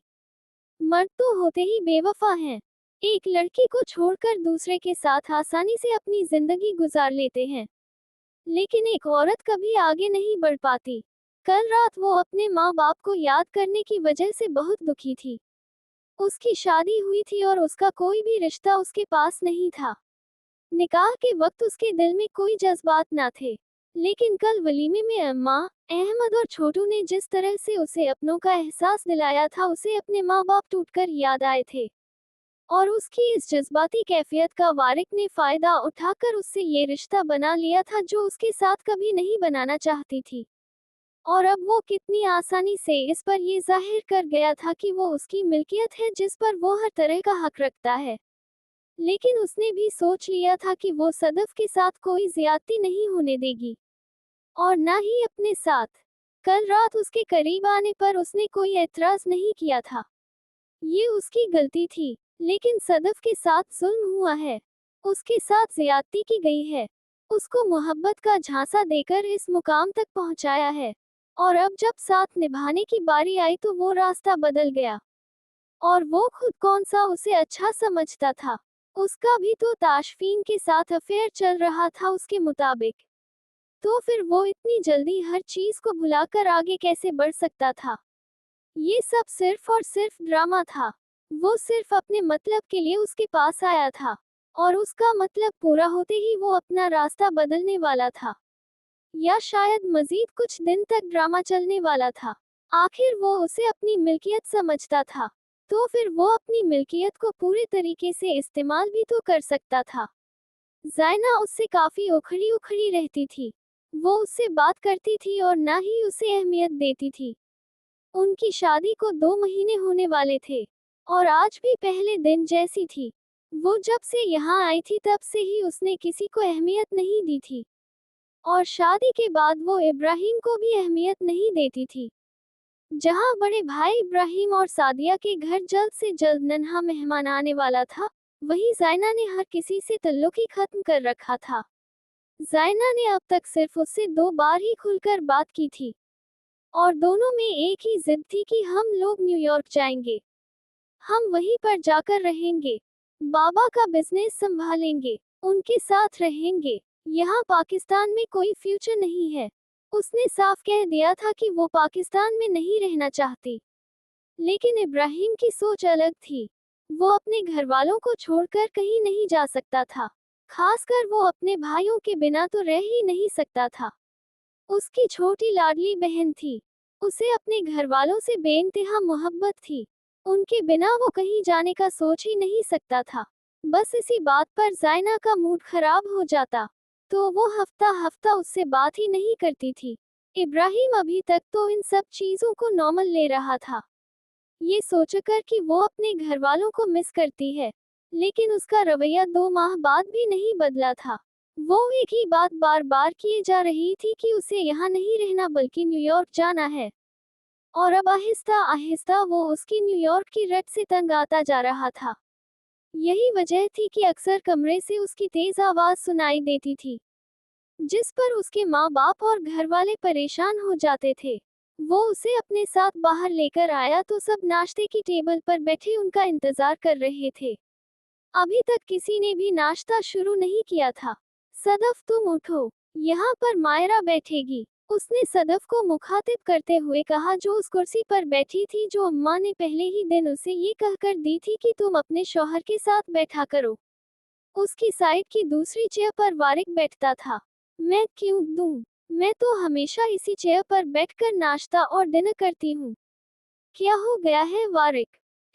S1: मर्द तो होते ही बेवफा हैं। एक लड़की को छोड़कर दूसरे के साथ आसानी से अपनी जिंदगी गुजार लेते हैं, लेकिन एक औरत कभी आगे नहीं बढ़ पाती। कल रात वो अपने माँ बाप को याद करने की वजह से बहुत दुखी थी। उसकी शादी हुई थी और उसका कोई भी रिश्ता उसके पास नहीं था। निकाह के वक्त उसके दिल में कोई जज्बात ना थे, लेकिन कल वलीमे में अम्मा, अहमद और छोटू ने जिस तरह से उसे अपनों का एहसास दिलाया था, उसे अपने माँ बाप टूटकर याद आए थे। और उसकी इस जज्बाती कैफियत का वारिक ने फायदा उठाकर उससे ये रिश्ता बना लिया था जो उसके साथ कभी नहीं बनाना चाहती थी। और अब वो कितनी आसानी से इस पर ये जाहिर कर गया था कि वो उसकी मिल्कियत है जिस पर वो हर तरह का हक रखता है। लेकिन उसने भी सोच लिया था कि वो सदफ के साथ कोई ज्यादती नहीं होने देगी, और ना ही अपने साथ। कल रात उसके करीब आने पर उसने कोई एतराज नहीं किया था। ये उसकी गलती थी, लेकिन सदफ के साथ जुल्म हुआ है। उसके साथ ज्यादती की गई है। उसको मोहब्बत का झांसा देकर इस मुकाम तक पहुंचाया है, और अब जब साथ निभाने की बारी आई तो वो रास्ता बदल गया। और वो खुद कौन सा उसे अच्छा समझता था? उसका भी तो ताशफीन के साथ अफेयर चल रहा था उसके मुताबिक। तो फिर वो इतनी जल्दी हर चीज को भुलाकर आगे कैसे बढ़ सकता था? ये सब सिर्फ और सिर्फ ड्रामा था। वो सिर्फ अपने मतलब के लिए उसके पास आया था, और उसका मतलब पूरा होते ही वो अपना रास्ता बदलने वाला था। या शायद मजीद कुछ दिन तक ड्रामा चलने वाला था। आखिर वो उसे अपनी मिल्कियत समझता था, तो फिर वो अपनी मिल्कियत को पूरे तरीके से इस्तेमाल भी तो कर सकता था। जायना उससे काफी उखड़ी उखड़ी रहती थी। वो उससे बात करती थी और ना ही उसे अहमियत देती थी। उनकी शादी को 2 महीने होने वाले थे, और आज भी पहले दिन जैसी थी। वो जब से यहाँ आई थी तब से ही उसने किसी को अहमियत नहीं दी थी, और शादी के बाद वो इब्राहिम को भी अहमियत नहीं देती थी। जहाँ बड़े भाई इब्राहिम और सादिया के घर जल्द से जल्द नन्हा मेहमान आने वाला था, वहीं जायना ने हर किसी से ताल्लुक ही खत्म कर रखा था। जायना ने अब तक सिर्फ उससे 2 बार ही खुलकर बात की थी, और दोनों में एक ही जिद थी कि हम लोग न्यूयॉर्क जाएंगे। हम वहीं पर जाकर रहेंगे, बाबा का बिजनेस संभालेंगे, उनके साथ रहेंगे। यहाँ पाकिस्तान में कोई फ्यूचर नहीं है। उसने साफ कह दिया था कि वो पाकिस्तान में नहीं रहना चाहती। लेकिन इब्राहिम की सोच अलग थी। वो अपने घर वालों को छोड़कर कहीं नहीं जा सकता था। खासकर वो अपने भाइयों के बिना तो रह ही नहीं सकता था। उसकी छोटी लाडली बहन थी। उसे अपने घर वालों से बेइंतहा मोहब्बत थी। उनके बिना वो कहीं जाने का सोच ही नहीं सकता था। बस इसी बात पर जायना का मूड खराब हो जाता, तो वो हफ्ता हफ्ता उससे बात ही नहीं करती थी। इब्राहिम अभी तक तो इन सब चीजों को नॉर्मल ले रहा था, ये सोचकर कि वो अपने घर वालों को मिस करती है। लेकिन उसका रवैया 2 माह बाद भी नहीं बदला था। वो एक ही बात बार बार किए जा रही थी कि उसे यहाँ नहीं रहना बल्कि न्यूयॉर्क जाना है। और अब आहिस्ता आहिस्ता वो उसकी न्यूयॉर्क की रट से तंग आता जा रहा था। यही वजह थी कि अक्सर कमरे से उसकी तेज आवाज सुनाई देती थी, जिस पर उसके माँ बाप और घर वाले परेशान हो जाते थे। वो उसे अपने साथ बाहर लेकर आया तो सब नाश्ते की टेबल पर बैठे उनका इंतजार कर रहे थे। अभी तक किसी ने भी नाश्ता शुरू नहीं किया था। सदफ तुम उठो, यहाँ पर मायरा बैठेगी, उसने सदफ को मुखातिब करते हुए कहा, जो उस कुर्सी पर बैठी थी जो अम्मा ने पहले ही दिन उसे ये कहकर दी थी कि तुम अपने शौहर के साथ बैठा करो। उसकी साइड की दूसरी चेयर पर वारिक बैठता था। मैं क्यों दूं? मैं तो हमेशा इसी चेयर पर बैठकर नाश्ता और डिनर करती हूँ। क्या हो गया है वारिक?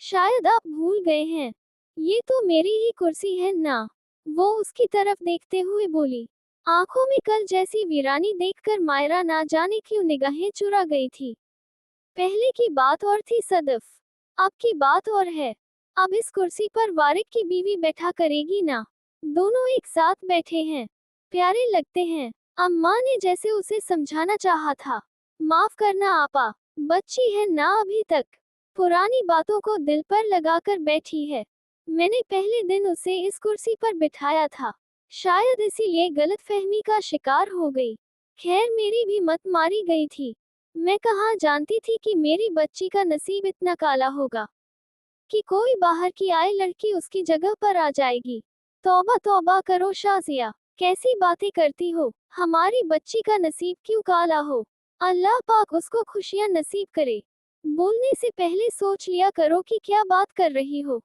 S1: शायद आप भूल गए हैं। ये तो मेरी ही कुर्सी है ना। वो उसकी तरफ देखते हुए बोली। आंखों में कल जैसी वीरानी देखकर मायरा ना जाने क्यों निगाहें चुरा गई थी। पहले की बात और थी सदफ, अब की बात और है। अब इस कुर्सी पर वारिक की बीवी बैठा करेगी ना। दोनों एक साथ बैठे हैं, प्यारे लगते हैं। अम्मा ने जैसे उसे समझाना चाहा था। माफ करना आपा, बच्ची है ना अभी तक, पुरानी बातों को दिल पर लगाकर बैठी है। मैंने पहले दिन उसे इस कुर्सी पर बिठाया था, शायद इसीलिए गलतफहमी का शिकार हो गई। खैर मेरी भी मत मारी गई थी। मैं कहाँ जानती थी कि मेरी बच्ची का नसीब इतना काला होगा कि कोई बाहर की आई लड़की उसकी जगह पर आ जाएगी। तौबा तौबा करो शाजिया, कैसी बातें करती हो। हमारी बच्ची का नसीब क्यों काला हो। अल्लाह पाक उसको खुशियां नसीब करे। बोलने से पहले सोच लिया करो कि क्या बात कर रही हो।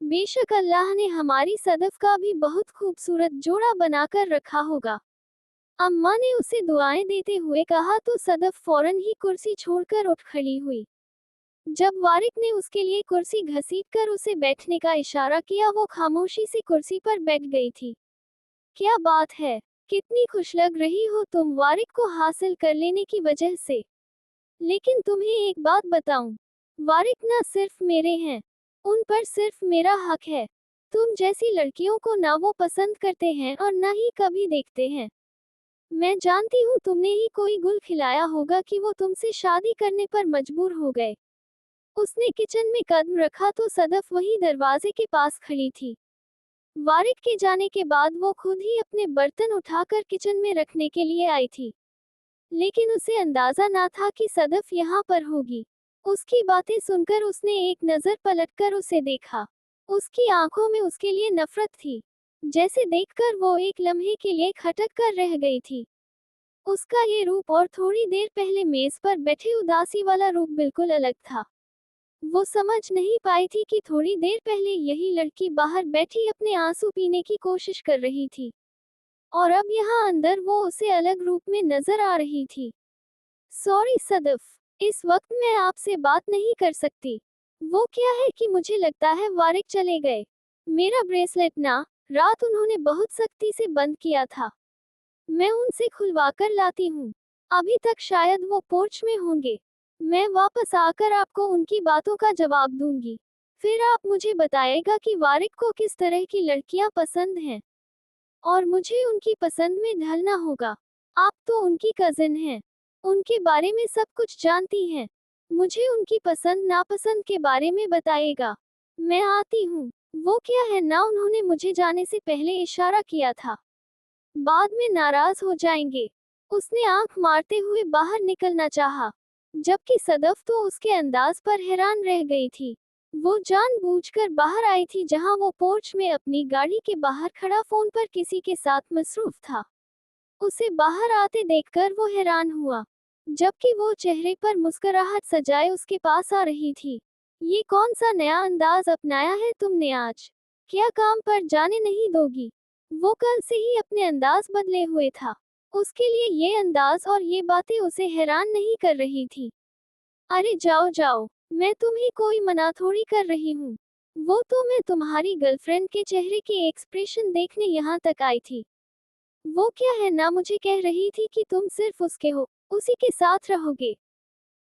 S1: बेशक अल्लाह ने हमारी सदफ का भी बहुत खूबसूरत जोड़ा बनाकर रखा होगा। अम्मा ने उसे दुआएं देते हुए कहा तो सदफ फौरन ही कुर्सी छोड़कर उठ खड़ी हुई। जब वारिक ने उसके लिए कुर्सी घसीटकर उसे बैठने का इशारा किया वो खामोशी से कुर्सी पर बैठ गई थी। क्या बात है, कितनी खुश लग रही हो तुम वारिक को हासिल कर लेने की वजह से। लेकिन तुम्हें एक बात बताऊं, वारिक ना सिर्फ मेरे हैं, उन पर सिर्फ मेरा हक है। तुम जैसी लड़कियों को ना वो पसंद करते हैं और ना ही कभी देखते हैं। मैं जानती हूँ तुमने ही कोई गुल खिलाया होगा कि वो तुमसे शादी करने पर मजबूर हो गए। उसने किचन में कदम रखा तो सदफ वही दरवाजे के पास खड़ी थी। वारिक के जाने के बाद वो खुद ही अपने बर्तन उठाकर किचन में रखने के लिए आई थी, लेकिन उसे अंदाजा ना था कि सदफ यहाँ पर होगी। उसकी बातें सुनकर उसने एक नजर पलटकर उसे देखा। उसकी आंखों में उसके लिए नफरत थी, जैसे देखकर वो एक लम्हे के लिए खटक कर रह गई थी। उसका ये रूप और थोड़ी देर पहले मेज पर बैठे उदासी वाला रूप बिल्कुल अलग था। वो समझ नहीं पाई थी कि थोड़ी देर पहले यही लड़की बाहर बैठी अपने आंसू पीने की कोशिश कर रही थी, और अब यहाँ अंदर वो उसे अलग रूप में नजर आ रही थी। सॉरी सदफ, इस वक्त मैं आपसे बात नहीं कर सकती। वो क्या है कि मुझे लगता है वारिक चले गए। मेरा ब्रेसलेट ना, रात उन्होंने बहुत सख्ती से बंद किया था। मैं उनसे खुलवा कर लाती हूँ। अभी तक शायद वो पोर्च में होंगे। मैं वापस आकर आपको उनकी बातों का जवाब दूंगी। फिर आप मुझे बताएगा कि वारिक को किस तरह की लड़कियां पसंद हैं, और मुझे उनकी पसंद में ढलना होगा। आप तो उनकी कजिन हैं, उनके बारे में सब कुछ जानती हैं। मुझे उनकी पसंद नापसंद के बारे में बताएगा। मैं आती हूँ। वो क्या है ना, उन्होंने मुझे जाने से पहले इशारा किया था, बाद में नाराज हो जाएंगे। उसने आंख मारते हुए बाहर निकलना चाहा, जबकि सदफ तो उसके अंदाज पर हैरान रह गई थी। वो जानबूझकर बाहर आई थी जहां वो पोर्च में अपनी गाड़ी के बाहर खड़ा फोन पर किसी के साथ मसरूफ था। उसे बाहर आते देखकर वो हैरान हुआ, जबकि वो चेहरे पर मुस्कुराहट सजाए उसके पास आ रही थी। ये कौन सा नया अंदाज अपनाया है तुमने आज? क्या काम पर जाने नहीं दोगी? वो कल से ही अपने अंदाज बदले हुए था। उसके लिए ये अंदाज और ये बातें उसे हैरान नहीं कर रही थी। अरे जाओ जाओ, मैं तुम्हें कोई मना थोड़ी कर रही हूँ। वो तो मैं तुम्हारी गर्लफ्रेंड के चेहरे के एक्सप्रेशन देखने यहाँ तक आई थी। वो क्या है ना, मुझे कह रही थी कि तुम सिर्फ उसके हो, उसी के साथ रहोगे।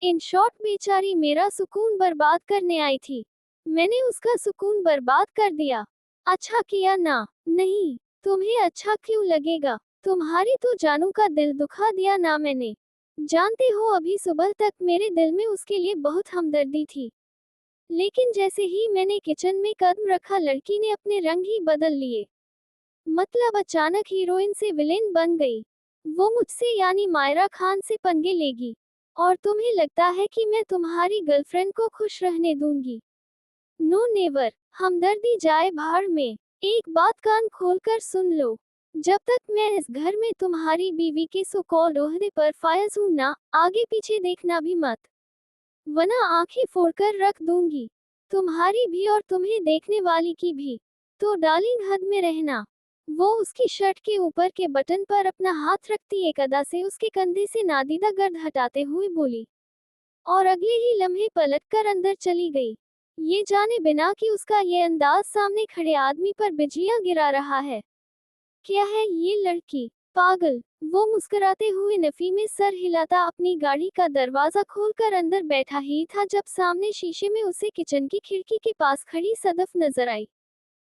S1: इन शॉर्ट बेचारी मेरा सुकून बर्बाद करने आई थी। मैंने उसका सुकून बर्बाद कर दिया। अच्छा किया ना। नहीं, तुम्हें अच्छा क्यों लगेगा? तुम्हारी तो जानू का दिल दुखा दिया ना मैंने। जानते हो अभी सुबह तक मेरे दिल में उसके लिए बहुत हमदर्दी थी, लेकिन जैसे ही मैंने किचन में कदम रखा लड़की ने अपने रंग ही बदल लिए। मतलब अचानक हीरोइन से विलेन बन गई। वो मुझसे यानी मायरा खान से पंगे लेगी, और तुम्हें लगता है कि मैं तुम्हारी गर्लफ्रेंड को खुश रहने दूंगी? No never. हमदर्दी जाए भाड़ में। एक बात कान खोलकर सुन लो, जब तक मैं इस घर में तुम्हारी बीवी के सो कॉल्ड ओहदे पर फायज हूं ना, आगे पीछे देखना भी मत, वरना आंखें फोड़कर रख दूंगी, तुम्हारी भी और तुम्हें देखने वाली की भी। तो डार्लिंग हद में रहना। वो उसकी शर्ट के ऊपर के बटन पर अपना हाथ रखती एक अदा से उसके कंधे से नादीदा गर्द हटाते हुए बोली। और अगले ही लम्हे पलटकर अंदर चली गई, ये जाने बिना कि उसका ये अंदाज सामने खड़े आदमी पर बिजलियां गिरा रहा है। क्या है ये लड़की, पागल। वो मुस्कुराते हुए नफी में सर हिलाता अपनी गाड़ी का दरवाजा खोलकर अंदर बैठा ही था जब सामने शीशे में उसे किचन की खिड़की के पास खड़ी सदफ नजर आई।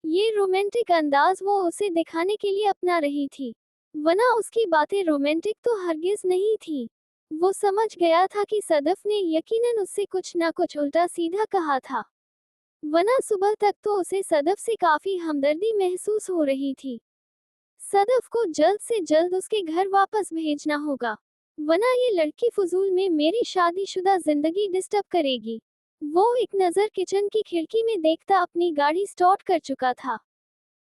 S1: ये रोमांटिक अंदाज वो उसे दिखाने के लिए अपना रही थी, वरना उसकी बातें रोमांटिक तो हरगिज नहीं थी। वो समझ गया था कि सदफ ने यकीनन उससे कुछ ना कुछ उल्टा सीधा कहा था, वरना सुबह तक तो उसे सदफ से काफी हमदर्दी महसूस हो रही थी। सदफ को जल्द से जल्द उसके घर वापस भेजना होगा, वरना ये लड़की फजूल में मेरी शादीशुदा जिंदगी डिस्टर्ब करेगी। वो एक नजर किचन की खिड़की में देखता अपनी गाड़ी स्टार्ट कर चुका था।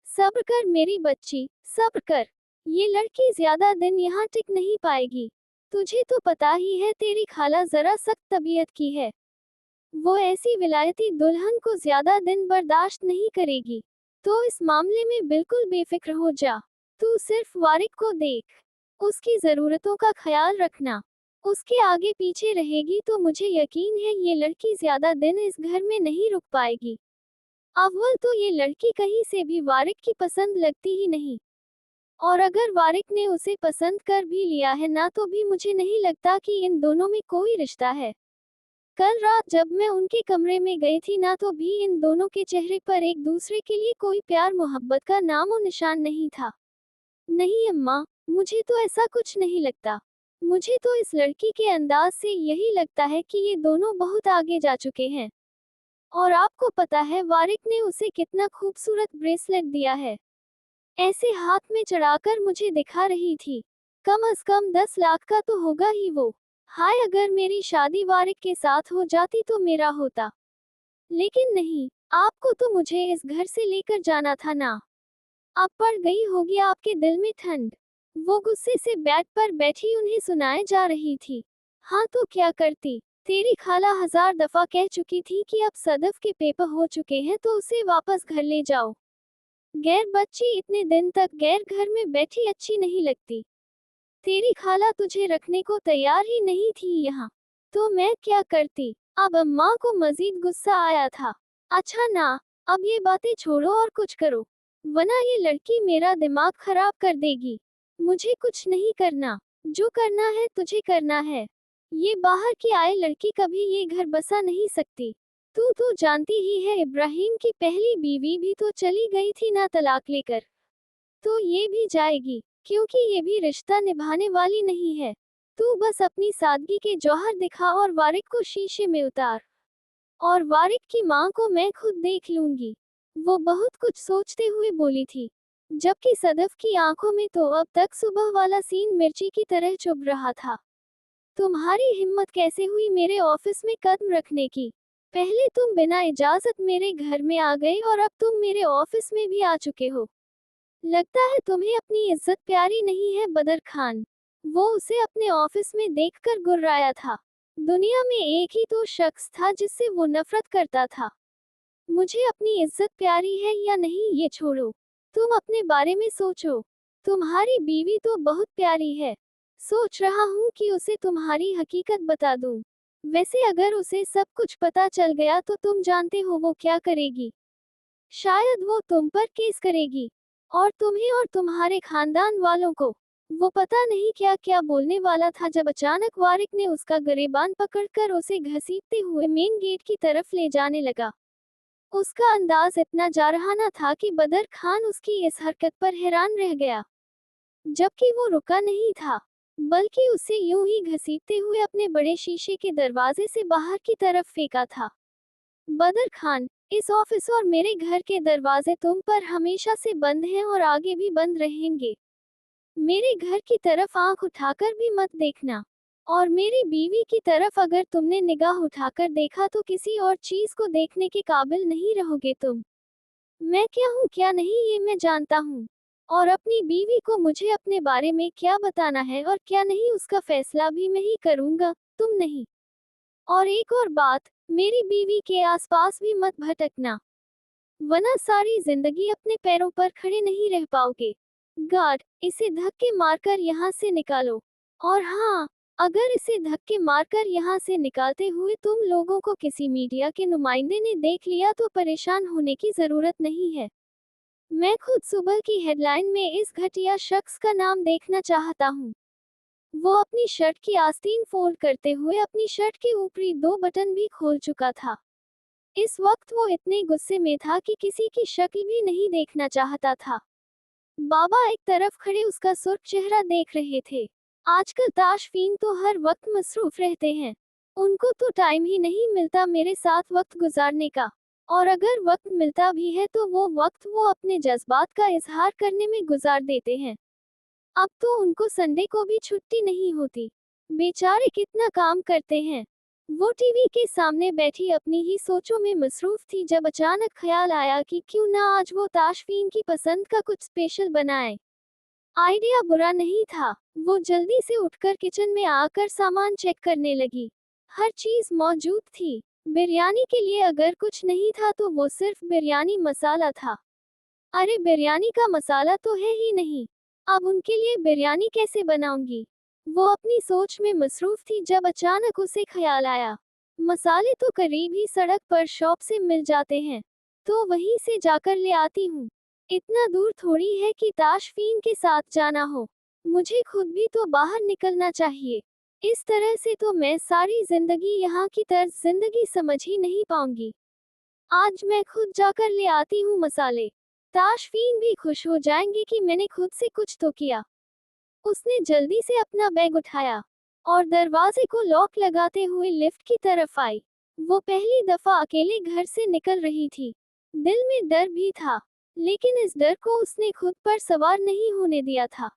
S1: सब्र कर मेरी बच्ची, सब्र कर। ये लड़की ज्यादा दिन यहाँ टिक नहीं पाएगी। तुझे तो पता ही है तेरी खाला जरा सख्त तबीयत की है। वो ऐसी विलायती दुल्हन को ज्यादा दिन बर्दाश्त नहीं करेगी। तो इस मामले में बिल्कुल बेफिक्र हो जा। तू सिर्फ वारिक को देख, उसकी जरूरतों का ख्याल रखना। उसके आगे पीछे रहेगी तो मुझे यकीन है ये लड़की ज्यादा दिन इस घर में नहीं रुक पाएगी। अव्वल तो ये लड़की कहीं से भी वारिक की पसंद लगती ही नहीं, और अगर वारिक ने उसे पसंद कर भी लिया है ना तो भी मुझे नहीं लगता कि इन दोनों में कोई रिश्ता है। कल रात जब मैं उनके कमरे में गई थी ना तो भी इन दोनों के चेहरे पर एक दूसरे के लिए कोई प्यार मोहब्बत का नामो निशान नहीं था। नहीं अम्मा, मुझे तो ऐसा कुछ नहीं लगता। मुझे तो इस लड़की के अंदाज से यही लगता है कि ये दोनों बहुत आगे जा चुके हैं। और आपको पता है वारिक ने उसे कितना खूबसूरत ब्रेसलेट दिया है, ऐसे हाथ में चढ़ाकर मुझे दिखा रही थी। कम से कम 10 लाख का तो होगा ही वो। हाय अगर मेरी शादी वारिक के साथ हो जाती तो मेरा होता, लेकिन नहीं। आपको तो मुझे इस घर से लेकर जाना था ना। अब पड़ गई होगी आपके दिल में ठंड। वो गुस्से से बेड पर बैठी उन्हें सुनाए जा रही थी। हाँ तो क्या करती, तेरी खाला 1000 दफा कह चुकी थी कि अब सदफ के पेपर हो चुके हैं तो उसे वापस घर ले जाओ। गैर बच्ची इतने दिन तक गैर घर में बैठी अच्छी नहीं लगती। तेरी खाला तुझे रखने को तैयार ही नहीं थी यहाँ, तो मैं क्या करती। अब अम्मा को मजीद गुस्सा आया था। अच्छा ना, अब ये बातें छोड़ो और कुछ करो, वरना ये लड़की मेरा दिमाग खराब कर देगी। मुझे कुछ नहीं करना, जो करना है तुझे करना है। ये बाहर की आए लड़की कभी ये घर बसा नहीं सकती। तू तो जानती ही है इब्राहिम की पहली बीवी भी तो चली गई थी ना तलाक लेकर, तो ये भी जाएगी, क्योंकि ये भी रिश्ता निभाने वाली नहीं है। तू बस अपनी सादगी के जौहर दिखा और वारिक को शीशे में उतार, और वारिक की माँ को मैं खुद देख लूंगी। वो बहुत कुछ सोचते हुए बोली थी, जबकि सदफ की आंखों में तो अब तक सुबह वाला सीन मिर्ची की तरह चुभ रहा था। तुम्हारी हिम्मत कैसे हुई मेरे ऑफिस में कदम रखने की? पहले तुम बिना इजाजत मेरे घर में आ गए और अब तुम मेरे ऑफिस में भी आ चुके हो। लगता है तुम्हें अपनी इज्जत प्यारी नहीं है बदर खान। वो उसे अपने ऑफिस में देखकर गुर्राया था। दुनिया में एक ही तो शख्स था जिससे वो नफरत करता था। मुझे अपनी इज्जत प्यारी है या नहीं ये छोड़ो, तुम अपने बारे में सोचो। तुम्हारी बीवी तो बहुत प्यारी है। सोच रहा हूँ कि उसे तुम्हारी हकीकत बता दूं। वैसे अगर उसे सब कुछ पता चल गया तो तुम जानते हो वो क्या करेगी। शायद वो तुम पर केस करेगी, और तुम्हें और तुम्हारे खानदान वालों को। वो पता नहीं क्या क्या बोलने वाला था जब अचानक वारिक ने उसका गिरेबान पकड़कर उसे घसीटते हुए मेन गेट की तरफ ले जाने लगा। उसका अंदाज इतना जारहाना था कि बदर खान उसकी इस हरकत पर हैरान रह गया, जबकि वो रुका नहीं था, बल्कि उसे यूं ही घसीटते हुए अपने बड़े शीशे के दरवाजे से बाहर की तरफ फेंका था। बदर खान, इस ऑफिस और मेरे घर के दरवाजे तुम पर हमेशा से बंद हैं और आगे भी बंद रहेंगे। मेरे घर की तरफ आंख उठाकर भी मत देखना, और मेरी बीवी की तरफ अगर तुमने निगाह उठाकर देखा तो किसी और चीज को देखने के काबिल नहीं रहोगे तुम। मैं क्या हूँ क्या नहीं ये मैं जानता हूँ, और अपनी बीवी को मुझे अपने बारे में क्या बताना है और क्या नहीं उसका फैसला भी मैं ही करूँगा, तुम नहीं। और एक और बात, मेरी बीवी के आसपास भी मत भटकना, वरना सारी जिंदगी अपने पैरों पर खड़े नहीं रह पाओगे। गार्ड, इसे धक्के मारकर यहाँ से निकालो। और हाँ, अगर इसे धक्के मारकर यहाँ से निकालते हुए तुम लोगों को किसी मीडिया के नुमाइंदे ने देख लिया तो परेशान होने की जरूरत नहीं है। मैं खुद सुबह की हेडलाइन में इस घटिया शख्स का नाम देखना चाहता हूँ। वो अपनी शर्ट की आस्तीन फोल्ड करते हुए अपनी शर्ट के ऊपरी 2 बटन भी खोल चुका था। इस वक्त वो इतने गुस्से में था कि किसी की शक्ल भी नहीं देखना चाहता था। बाबा एक तरफ खड़े उसका सुर्ख चेहरा देख रहे थे। आजकल ताशफीन तो हर वक्त मसरूफ रहते हैं। उनको तो टाइम ही नहीं मिलता मेरे साथ वक्त गुजारने का। और अगर वक्त मिलता भी है तो वो वक्त वो अपने जज्बात का इजहार करने में गुजार देते हैं। अब तो उनको संडे को भी छुट्टी नहीं होती। बेचारे कितना काम करते हैं। वो टीवी के सामने बैठी अपनी ही सोचों में मसरूफ थी जब अचानक ख्याल आया कि क्यों ना आज वो ताशफीन की पसंद का कुछ स्पेशल बनाए। आइडिया बुरा नहीं था। वो जल्दी से उठकर किचन में आकर सामान चेक करने लगी। हर चीज मौजूद थी। बिरयानी के लिए अगर कुछ नहीं था तो वो सिर्फ बिरयानी मसाला था। अरे बिरयानी का मसाला तो है ही नहीं। अब उनके लिए बिरयानी कैसे बनाऊंगी? वो अपनी सोच में मसरूफ थी जब अचानक उसे ख्याल आया। मसाले तो करीब ही सड़क पर शॉप से मिल जाते हैं। तो वहीं से जाकर ले आती हूँ। इतना दूर थोड़ी है कि ताशफीन के साथ जाना हो। मुझे खुद भी तो बाहर निकलना चाहिए। इस तरह से तो मैं सारी जिंदगी यहाँ की तर्ज जिंदगी समझ ही नहीं पाऊंगी। आज मैं खुद जाकर ले आती हूँ मसाले। ताशफीन भी खुश हो जाएंगे कि मैंने खुद से कुछ तो किया। उसने जल्दी से अपना बैग उठाया और दरवाजे को लॉक लगाते हुए लिफ्ट की तरफ आई। वो पहली दफा अकेले घर से निकल रही थी। दिल में डर भी था, लेकिन इस डर को उसने खुद पर सवार नहीं होने दिया था।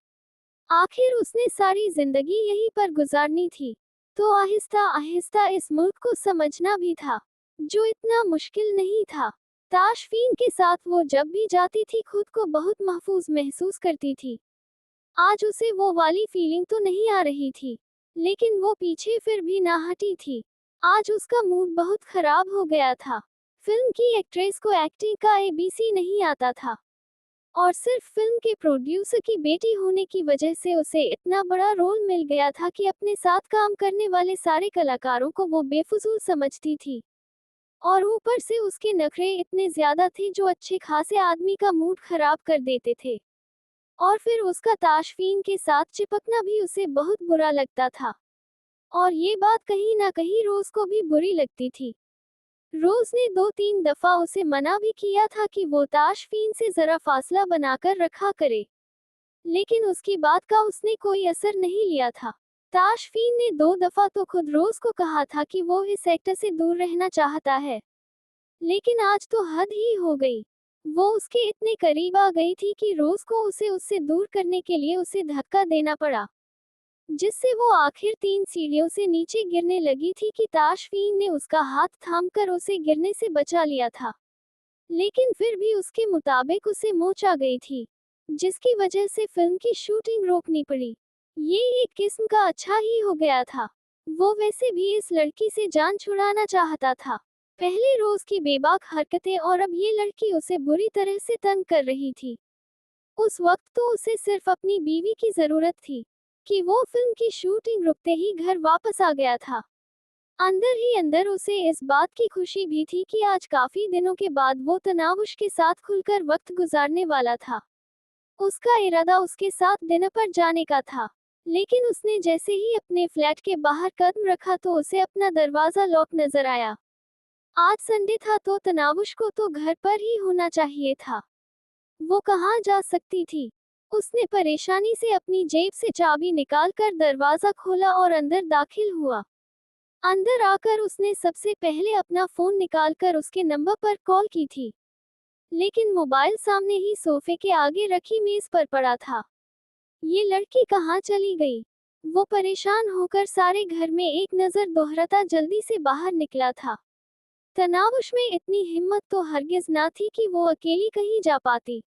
S1: आखिर उसने सारी जिंदगी यहीं पर गुजारनी थी, तो आहिस्ता आहिस्ता इस मुल्क को समझना भी था, जो इतना मुश्किल नहीं था। ताशफीन के साथ वो जब भी जाती थी खुद को बहुत महफूज महसूस करती थी। आज उसे वो वाली फीलिंग तो नहीं आ रही थी, लेकिन वो पीछे फिर भी ना हटी थी। आज उसका मूड बहुत खराब हो गया था। फिल्म की एक्ट्रेस को एक्टिंग का एबीसी नहीं आता था, और सिर्फ फिल्म के प्रोड्यूसर की बेटी होने की वजह से उसे इतना बड़ा रोल मिल गया था कि अपने साथ काम करने वाले सारे कलाकारों को वो बेफिजूल समझती थी। और ऊपर से उसके नखरे इतने ज्यादा थे जो अच्छे खासे आदमी का मूड खराब कर देते थे। और फिर उसका ताशफीन के साथ चिपकना भी उसे बहुत बुरा लगता था। और ये बात कहीं ना कहीं रोज को भी बुरी लगती थी। रोज ने 2-3 दफा उसे मना भी किया था कि वो ताशफीन से जरा फासला बनाकर रखा करे, लेकिन उसकी बात का उसने कोई असर नहीं लिया था। ताशफीन ने 2 दफा तो खुद रोज को कहा था कि वो इस सेक्टर से दूर रहना चाहता है, लेकिन आज तो हद ही हो गई। वो उसके इतने करीब आ गई थी कि रोज को उसे उससे दूर करने के लिए उसे धक्का देना पड़ा, जिससे वो आखिर 3 सीढ़ियों से नीचे गिरने लगी थी कि ताशफीन ने उसका हाथ थामकर उसे गिरने से बचा लिया था। लेकिन फिर भी उसके मुताबिक उसे मोच आ गई थी, जिसकी वजह से फिल्म की शूटिंग रोकनी पड़ी। ये एक किस्म का अच्छा ही हो गया था। वो वैसे भी इस लड़की से जान छुड़ाना चाहता था। पहले रोज की बेबाक हरकतें और अब ये लड़की उसे बुरी तरह से तंग कर रही थी। उस वक्त तो उसे सिर्फ अपनी बीवी की जरूरत थी कि वो फिल्म की शूटिंग रुकते ही घर वापस आ गया था। अंदर ही अंदर उसे इस बात की खुशी भी थी कि आज काफी दिनों के बाद वो तनावुश के साथ खुलकर वक्त गुजारने वाला था। उसका इरादा उसके साथ डिनर पर जाने का था, लेकिन उसने जैसे ही अपने फ्लैट के बाहर कदम रखा तो उसे अपना दरवाजा लॉक नजर आया। आज संडे था तो तनावुश को तो घर पर ही होना चाहिए था। वो कहाँ जा सकती थी? उसने परेशानी से अपनी जेब से चाबी निकालकर दरवाजा खोला और अंदर दाखिल हुआ। अंदर आकर उसने सबसे पहले अपना फोन निकालकर उसके नंबर पर कॉल की थी, लेकिन मोबाइल सामने ही सोफे के आगे रखी मेज पर पड़ा था। ये लड़की कहाँ चली गई? वो परेशान होकर सारे घर में एक नजर दोहराता जल्दी से बाहर निकला था। तनावुश में इतनी हिम्मत तो हरगिज ना थी कि वो अकेली कहीं जा पाती।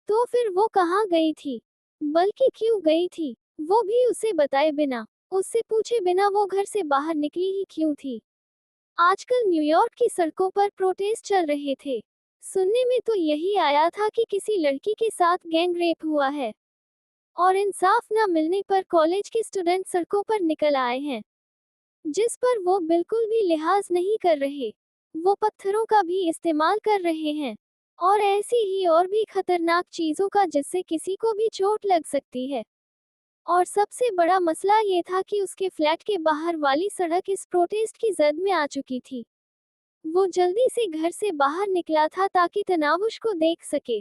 S1: तो फिर वो कहाँ गई थी? बल्कि क्यों गई थी? वो भी उसे बताए बिना, उससे पूछे बिना वो घर से बाहर निकली ही क्यों थी? आजकल न्यूयॉर्क की सड़कों पर प्रोटेस्ट चल रहे थे। सुनने में तो यही आया था कि किसी लड़की के साथ गैंग रेप हुआ है। और इंसाफ न मिलने पर कॉलेज के स्टूडेंट सड़कों पर निकल आए हैं, जिस पर वो बिल्कुल भी लिहाज नहीं कर रहे। वो पत्थरों का भी इस्तेमाल कर रहे हैं और ऐसी ही और भी खतरनाक चीजों का जिससे किसी को भी चोट लग सकती है। और सबसे बड़ा मसला ये था कि उसके फ्लैट के बाहर वाली सड़क इस प्रोटेस्ट की जद में आ चुकी थी। वो जल्दी से घर से बाहर निकला था ताकि तनावुश को देख सके।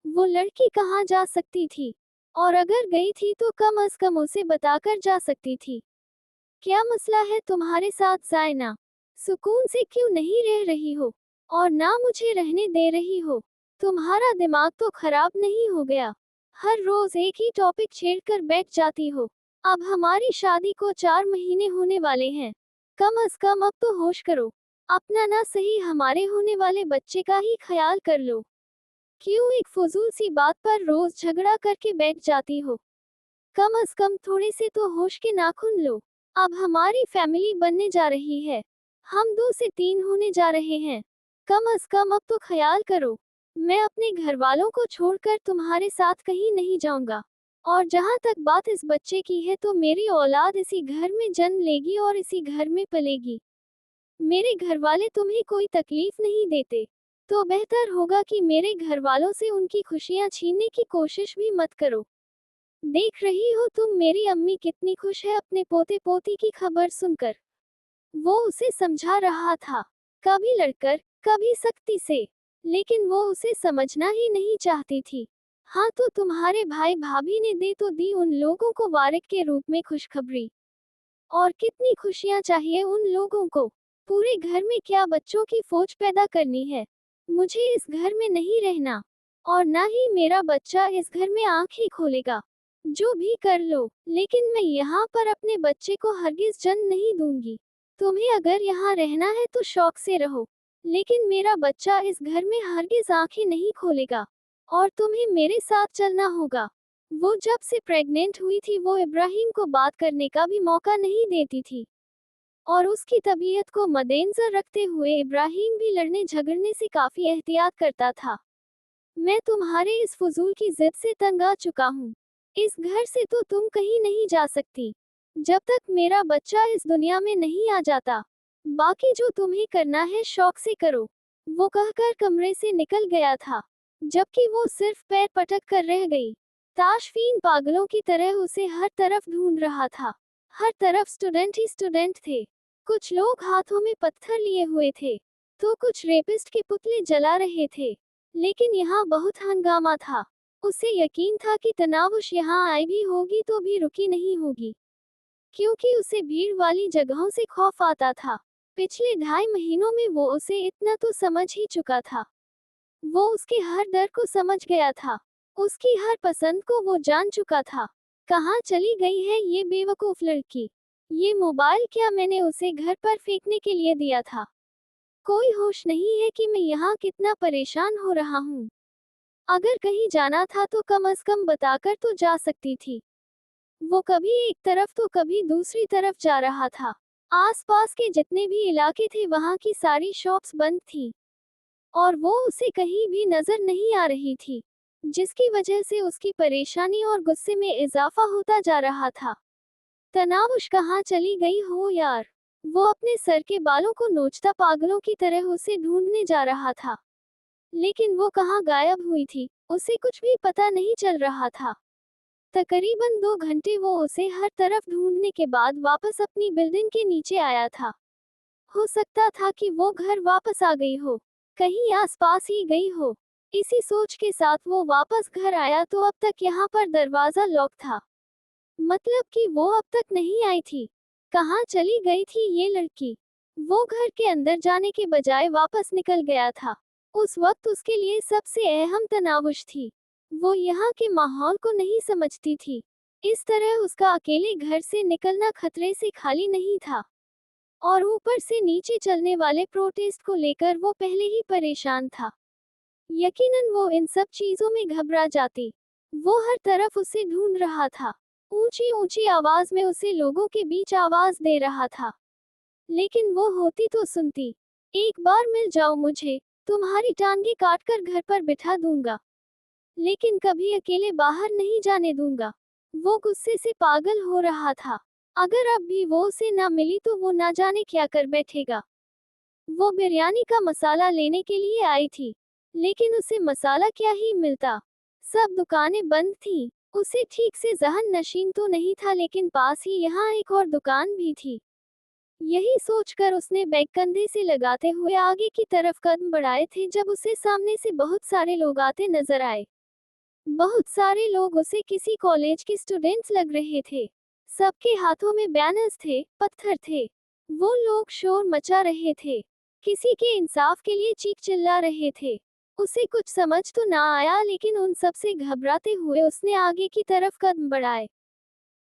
S1: वो लड़की कहाँ जा सकती थी, और अगर गई थी तो कम अज कम उसे बताकर जा सकती थी। क्या मसला है तुम्हारे साथ जायना? सुकून से क्यों नहीं रह रही हो और ना मुझे रहने दे रही हो? तुम्हारा दिमाग तो खराब नहीं हो गया? हर रोज एक ही टॉपिक छेड़कर बैठ जाती हो। अब हमारी शादी को 4 महीने होने वाले हैं। कम अज कम अब तो होश करो। अपना ना सही हमारे होने वाले बच्चे का ही ख्याल कर लो। क्यों एक फजूल सी बात पर रोज झगड़ा करके बैठ जाती हो? कम अज कम थोड़े से तो होश के नाखून लो। अब हमारी फैमिली बनने जा रही है। हम 2 से 3 होने जा रहे हैं। कम अज कम अब तो ख्याल करो। मैं अपने घर वालों को छोड़कर तुम्हारे साथ कहीं नहीं जाऊंगा। और जहां तक बात इस बच्चे की है तो मेरी औलाद इसी घर में जन्म लेगी और इसी घर में पलेगी। मेरे घर वाले तुम्हें कोई तकलीफ नहीं देते, तो बेहतर होगा कि मेरे घर वालों से उनकी खुशियां छीनने की कोशिश भी मत करो। देख रही हो तुम मेरी अम्मी कितनी खुश है अपने पोते पोती की खबर सुनकर। वो उसे समझा रहा था, कभी लड़कर कभी सख्ती से, लेकिन वो उसे समझना ही नहीं चाहती थी। हाँ तो तुम्हारे भाई भाभी ने दे तो दी उन लोगों को वारिक के रूप में खुशखबरी। और कितनी खुशियां चाहिए उन लोगों को। पूरे घर में क्या बच्चों की फौज पैदा करनी है। मुझे इस घर में नहीं रहना, और ना ही मेरा बच्चा इस घर में आंख ही खोलेगा। जो भी कर लो, लेकिन मैं यहाँ पर अपने बच्चे को हरगिज जन्म नहीं दूंगी। तुम्हें अगर यहाँ रहना है तो शौक से रहो, लेकिन मेरा बच्चा इस घर में हरगिज आंखें नहीं खोलेगा, और तुम्हें मेरे साथ चलना होगा। वो जब से प्रेग्नेंट हुई थी वो इब्राहिम को बात करने का भी मौका नहीं देती थी, और उसकी तबीयत को मद्देनजर रखते हुए इब्राहिम भी लड़ने झगड़ने से काफी एहतियात करता था। मैं तुम्हारे इस फजूल की जिद से तंग आ चुका हूँ। इस घर से तो तुम कहीं नहीं जा सकती, जब तक मेरा बच्चा इस दुनिया में नहीं आ जाता। बाकी जो तुम्हें करना है शौक से करो। वो कहकर कमरे से निकल गया था, जबकि वो सिर्फ पैर पटक कर रह गई। ताशफीन पागलों की तरह उसे हर तरफ ढूंढ रहा था। हर तरफ स्टूडेंट ही स्टूडेंट थे। कुछ लोग हाथों में पत्थर लिए हुए थे, तो कुछ रेपिस्ट के पुतले जला रहे थे। लेकिन यहाँ बहुत हंगामा था। उसे यकीन था कि तनावुश यहाँ आई भी होगी तो भी रुकी नहीं होगी, क्योंकि उसे भीड़ वाली जगहों से खौफ आता था। पिछले 2.5 महीनों में वो उसे इतना तो समझ ही चुका था। वो उसके हर डर को समझ गया था, उसकी हर पसंद को वो जान चुका था। कहाँ चली गई है ये बेवकूफ लड़की? ये मोबाइल क्या मैंने उसे घर पर फेंकने के लिए दिया था? कोई होश नहीं है कि मैं यहाँ कितना परेशान हो रहा हूँ। अगर कहीं जाना था तो कम अज कम बताकर तो जा सकती थी। वो कभी एक तरफ तो कभी दूसरी तरफ जा रहा था। आसपास के जितने भी इलाके थे वहाँ की सारी शॉप्स बंद थी, और वो उसे कहीं भी नजर नहीं आ रही थी, जिसकी वजह से उसकी परेशानी और गुस्से में इजाफा होता जा रहा था। तनावुश कहाँ चली गई हो यार? वो अपने सर के बालों को नोचता पागलों की तरह उसे ढूंढने जा रहा था, लेकिन वो कहाँ गायब हुई थी, उसे कुछ भी पता नहीं चल रहा था। तकरीबन 2 घंटे वो उसे हर तरफ ढूंढने के बाद वापस अपनी बिल्डिंग के नीचे आया था। हो सकता था कि वो घर वापस आ गई हो, कहीं आसपास ही गई हो। इसी सोच के साथ वो वापस घर आया तो अब तक यहाँ पर दरवाजा लॉक था, मतलब कि वो अब तक नहीं आई थी। कहाँ चली गई थी ये लड़की? वो घर के अंदर जाने के बजाय वापस निकल गया था। उस वक्त उसके लिए सबसे अहम तनावुश थी। वो यहाँ के माहौल को नहीं समझती थी। इस तरह उसका अकेले घर से निकलना खतरे से खाली नहीं था, और ऊपर से नीचे चलने वाले प्रोटेस्ट को लेकर वो पहले ही परेशान था। यकीनन वो इन सब चीजों में घबरा जाती। वो हर तरफ उसे ढूंढ रहा था, ऊंची ऊंची आवाज में उसे लोगों के बीच आवाज दे रहा था, लेकिन वो होती तो सुनती। एक बार मिल जाओ मुझे, तुम्हारी टांगे काटकर घर पर बिठा दूंगा। लेकिन कभी अकेले बाहर नहीं जाने दूंगा। वो गुस्से से पागल हो रहा था। अगर अब भी वो उसे ना मिली तो वो ना जाने क्या कर बैठेगा। वो बिरयानी का मसाला लेने के लिए आई थी, लेकिन उसे मसाला क्या ही मिलता। सब दुकानें बंद थीं। उसे ठीक से जहन नशीन तो नहीं था, लेकिन पास ही यहाँ एक और दुकान भी थी। यही सोचकर उसने बैग कंधे से लगाते हुए आगे की तरफ कदम बढ़ाए थे जब उसे सामने से बहुत सारे लोग आते नजर आए। बहुत सारे लोग उसे किसी कॉलेज के स्टूडेंट्स लग रहे थे। सबके हाथों में बैनर्स थे, पत्थर थे। वो लोग शोर मचा रहे थे, किसी के इंसाफ के लिए चीख चिल्ला रहे थे। उसे कुछ समझ तो ना आया, लेकिन उन सब से घबराते हुए उसने आगे की तरफ कदम बढ़ाए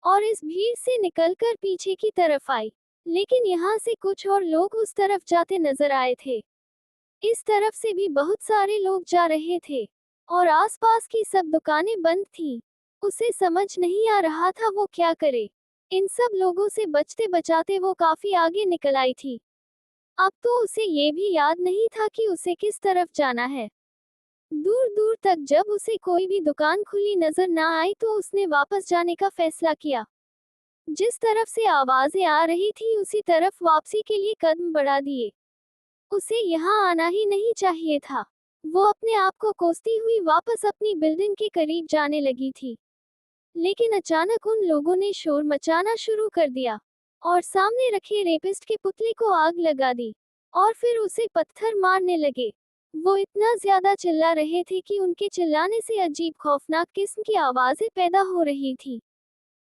S1: और इस भीड़ से निकलकर पीछे की तरफ आई। लेकिन यहाँ से कुछ और लोग उस तरफ जाते नजर आए थे। इस तरफ से भी बहुत सारे लोग जा रहे थे और आसपास की सब दुकानें बंद थीं। उसे समझ नहीं आ रहा था वो क्या करे। इन सब लोगों से बचते बचाते वो काफी आगे निकल आई थी। अब तो उसे ये भी याद नहीं था कि उसे किस तरफ जाना है। दूर दूर तक जब उसे कोई भी दुकान खुली नजर ना आई तो उसने वापस जाने का फैसला किया। जिस तरफ से आवाजें आ रही थी उसी तरफ वापसी के लिए कदम बढ़ा दिए। उसे यहाँ आना ही नहीं चाहिए था। वो अपने आप को कोसती हुई वापस अपनी बिल्डिंग के करीब जाने लगी थी, लेकिन अचानक उन लोगों ने शोर मचाना शुरू कर दिया और सामने रखे रेपिस्ट के पुतले को आग लगा दी और फिर उसे पत्थर मारने लगे। वो इतना ज्यादा चिल्ला रहे थे कि उनके चिल्लाने से अजीब खौफनाक किस्म की आवाजें पैदा हो रही थी।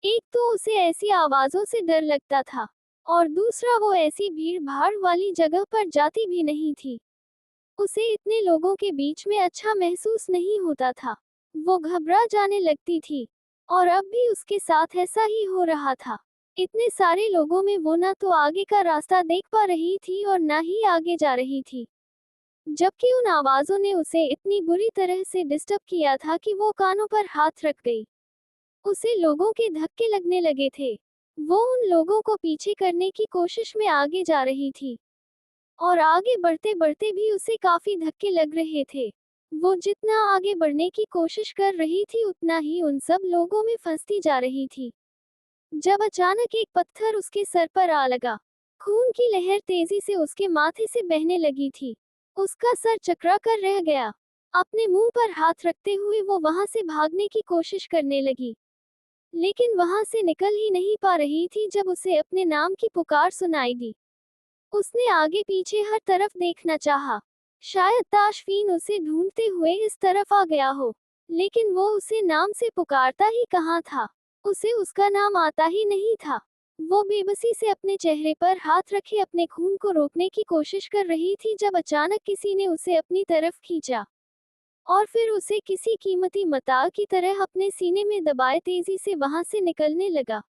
S1: एक तो उसे ऐसी आवाजों से डर लगता था और दूसरा वो ऐसी भीड़ भाड़ वाली जगह पर जाती भी नहीं थी। उसे इतने लोगों के बीच में अच्छा महसूस नहीं होता था। वो घबरा जाने लगती थी और अब भी उसके साथ ऐसा ही हो रहा था। इतने सारे लोगों में वो ना तो आगे का रास्ता देख पा रही थी और ना ही आगे जा रही थी, जबकि उन आवाजों ने उसे इतनी बुरी तरह से डिस्टर्ब किया था कि वो कानों पर हाथ रख गई। उसे लोगों के धक्के लगने लगे थे। वो उन लोगों को पीछे करने की कोशिश में आगे जा रही थी और आगे बढ़ते बढ़ते भी उसे काफी धक्के लग रहे थे। वो जितना आगे बढ़ने की कोशिश कर रही थी उतना ही उन सब लोगों में फंसती जा रही थी। जब अचानक एक पत्थर उसके सर पर आ लगा, खून की लहर तेजी से उसके माथे से बहने लगी थी। उसका सर चकरा कर रह गया। अपने मुंह पर हाथ रखते हुए वो वहां से भागने की कोशिश करने लगी, लेकिन वहां से निकल ही नहीं पा रही थी जब उसे अपने नाम की पुकार सुनाई दी। उसने आगे पीछे हर तरफ देखना चाहा। शायद ताशफीन उसे ढूंढते हुए इस तरफ आ गया हो, लेकिन वो उसे नाम से पुकारता ही कहाँ था। उसे उसका नाम आता ही नहीं था। वो बेबसी से अपने चेहरे पर हाथ रखे अपने खून को रोकने की कोशिश कर रही थी जब अचानक किसी ने उसे अपनी तरफ खींचा और फिर उसे किसी कीमती मताह की तरह अपने सीने में दबाए तेजी से वहां से निकलने लगा।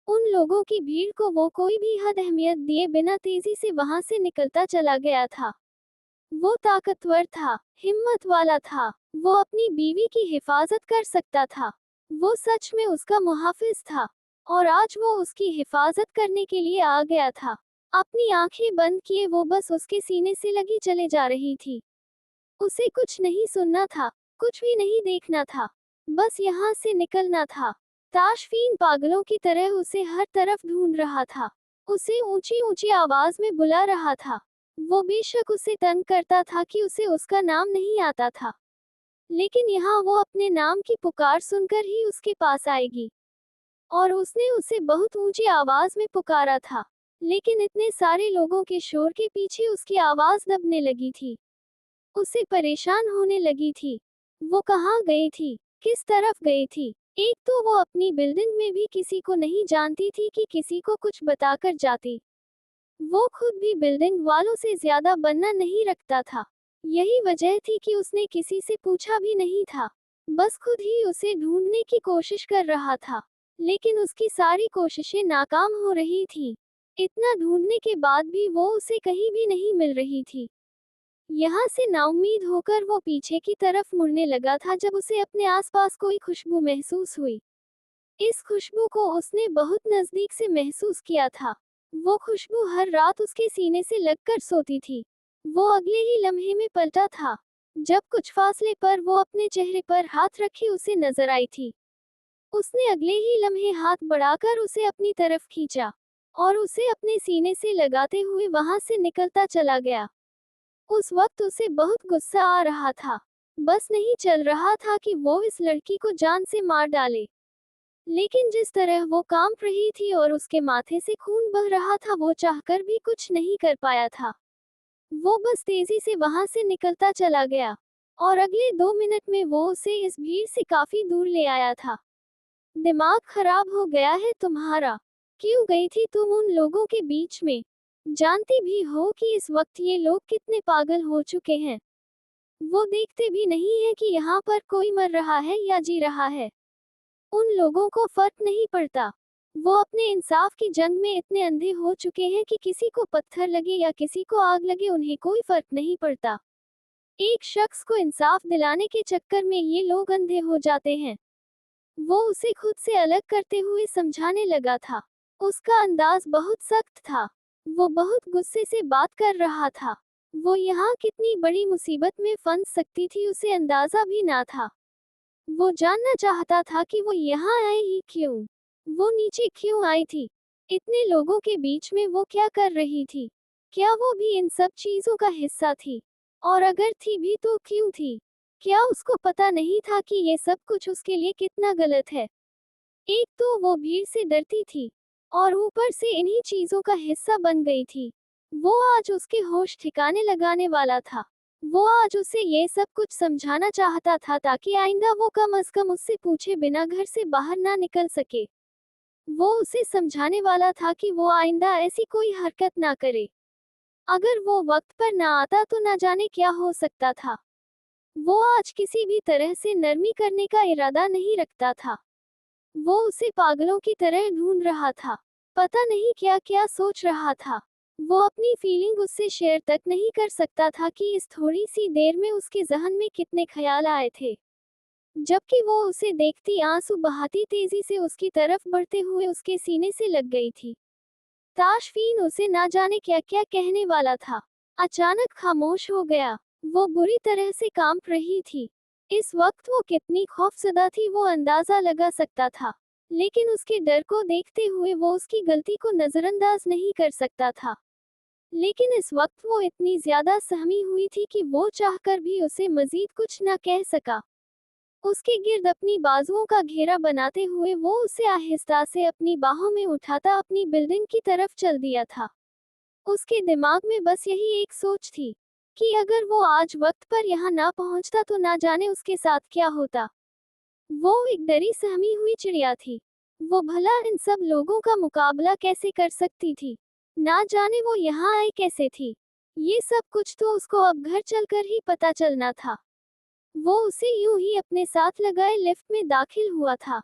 S1: उन लोगों की भीड़ को वो कोई भी हद अहमियत दिए बिना तेजी से वहां से निकलता चला गया था। वो ताकतवर था, हिम्मत वाला था। वो अपनी बीवी की हिफाजत कर सकता था। वो सच में उसका मुहाफिज था और आज वो उसकी हिफाजत करने के लिए आ गया था। अपनी आंखें बंद किए वो बस उसके सीने से लगी चले जा रही थी। उसे कुछ नहीं सुनना था, कुछ भी नहीं देखना था, बस यहाँ से निकलना था। ताशफीन पागलों की तरह उसे हर तरफ ढूंढ रहा था, उसे ऊंची ऊंची आवाज में बुला रहा था। वो बेशक उसे तंग करता था कि उसे उसका नाम नहीं आता था, लेकिन यहाँ वो अपने नाम की पुकार सुनकर ही उसके पास आएगी। और उसने उसे बहुत ऊंची आवाज में पुकारा था, लेकिन इतने सारे लोगों के शोर के पीछे उसकी आवाज दबने लगी थी। उसे परेशान होने लगी थी। वो कहाँ गई थी, किस तरफ गई थी। एक तो वो अपनी बिल्डिंग में भी किसी को नहीं जानती थी कि किसी को कुछ बताकर जाती। वो खुद भी बिल्डिंग वालों से ज्यादा बनना नहीं रखता था। यही वजह थी कि उसने किसी से पूछा भी नहीं था, बस खुद ही उसे ढूंढने की कोशिश कर रहा था। लेकिन उसकी सारी कोशिशें नाकाम हो रही थी। इतना ढूंढने के बाद भी वो उसे कहीं भी नहीं मिल रही थी। यहाँ से नाउम्मीद होकर वो पीछे की तरफ मुड़ने लगा था जब उसे अपने आसपास कोई खुशबू महसूस हुई। इस खुशबू को उसने बहुत नजदीक से महसूस किया था। वो खुशबू हर रात उसके सीने से लगकर सोती थी। वो अगले ही लम्हे में पलटा था जब कुछ फासले पर वो अपने चेहरे पर हाथ रखे उसे नजर आई थी। उसने अगले ही लम्हे हाथ बढ़ाकर उसे अपनी तरफ खींचा और उसे अपने सीने से लगाते हुए वहां से निकलता चला गया। उस वक्त उसे बहुत गुस्सा आ रहा था। बस नहीं चल रहा था कि वो इस लड़की को जान से मार डाले। लेकिन जिस तरह वो कांप रही थी और उसके माथे से खून बह रहा था, वो चाहकर भी कुछ नहीं कर पाया था। वो बस तेजी से वहां से निकलता चला गया और अगले 2 मिनट में वो उसे इस भीड़ से काफी दूर ले आया था। दिमाग खराब हो गया है तुम्हारा? क्यों गई थी तुम उन लोगों के बीच में? जानती भी हो कि इस वक्त ये लोग कितने पागल हो चुके हैं। वो देखते भी नहीं है कि यहाँ पर कोई मर रहा है या जी रहा है। उन लोगों को फर्क नहीं पड़ता। वो अपने इंसाफ की जंग में इतने अंधे हो चुके हैं कि किसी को पत्थर लगे या किसी को आग लगे उन्हें कोई फर्क नहीं पड़ता। एक शख्स को इंसाफ दिलाने के चक्कर में ये लोग अंधे हो जाते हैं। वो उसे खुद से अलग करते हुए समझाने लगा था। उसका अंदाज बहुत सख्त था। वो बहुत गुस्से से बात कर रहा था। वो यहाँ कितनी बड़ी मुसीबत में फंस सकती थी उसे अंदाजा भी ना था। वो जानना चाहता था कि वो यहाँ आए ही क्यों। वो नीचे क्यों आई थी। इतने लोगों के बीच में वो क्या कर रही थी। क्या वो भी इन सब चीजों का हिस्सा थी? और अगर थी भी तो क्यों थी? क्या उसको पता नहीं था कि ये सब कुछ उसके लिए कितना गलत है? एक तो वो भीड़ से डरती थी और ऊपर से इन्हीं चीजों का हिस्सा बन गई थी। वो आज उसके होश ठिकाने लगाने वाला था। वो आज उसे ये सब कुछ समझाना चाहता था ताकि आइंदा वो कम से कम उससे पूछे बिना घर से बाहर ना निकल सके। वो उसे समझाने वाला था कि वो आइंदा ऐसी कोई हरकत ना करे। अगर वो वक्त पर ना आता तो ना जाने क्या हो सकता था। वो आज किसी भी तरह से नरमी करने का इरादा नहीं रखता था। वो उसे पागलों की तरह ढूंढ रहा था। पता नहीं क्या क्या सोच रहा था। वो अपनी फीलिंग उससे शेयर तक नहीं कर सकता था कि इस थोड़ी सी देर में उसके जहन में कितने ख्याल आए थे। जबकि वो उसे देखती आंसू बहाती तेजी से उसकी तरफ बढ़ते हुए उसके सीने से लग गई थी। ताशफीन उसे ना जाने क्या क्या कहने वाला था। अचानक खामोश हो गया। वो बुरी तरह से कांप रही थी। इस वक्त वो कितनी खौफजदा थी वो अंदाजा लगा सकता था। लेकिन उसके डर को देखते हुए वो उसकी गलती को नजरअंदाज नहीं कर सकता था। लेकिन इस वक्त वो इतनी ज्यादा सहमी हुई थी कि वो चाहकर भी उसे मजीद कुछ न कह सका। उसके गिर्द अपनी बाजुओं का घेरा बनाते हुए वो उसे आहिस्ता से अपनी बाहों में उठाता अपनी बिल्डिंग की तरफ चल दिया था। उसके दिमाग में बस यही एक सोच थी कि अगर वो आज वक्त पर यहाँ ना पहुंचता तो ना जाने उसके साथ क्या होता। वो एक डरी सहमी हुई चिड़िया थी। वो भला इन सब लोगों का मुकाबला कैसे कर सकती थी। ना जाने वो यहाँ आई कैसे थी। ये सब कुछ तो उसको अब घर चलकर ही पता चलना था। वो उसे यूं ही अपने साथ लगाए लिफ्ट में दाखिल हुआ था।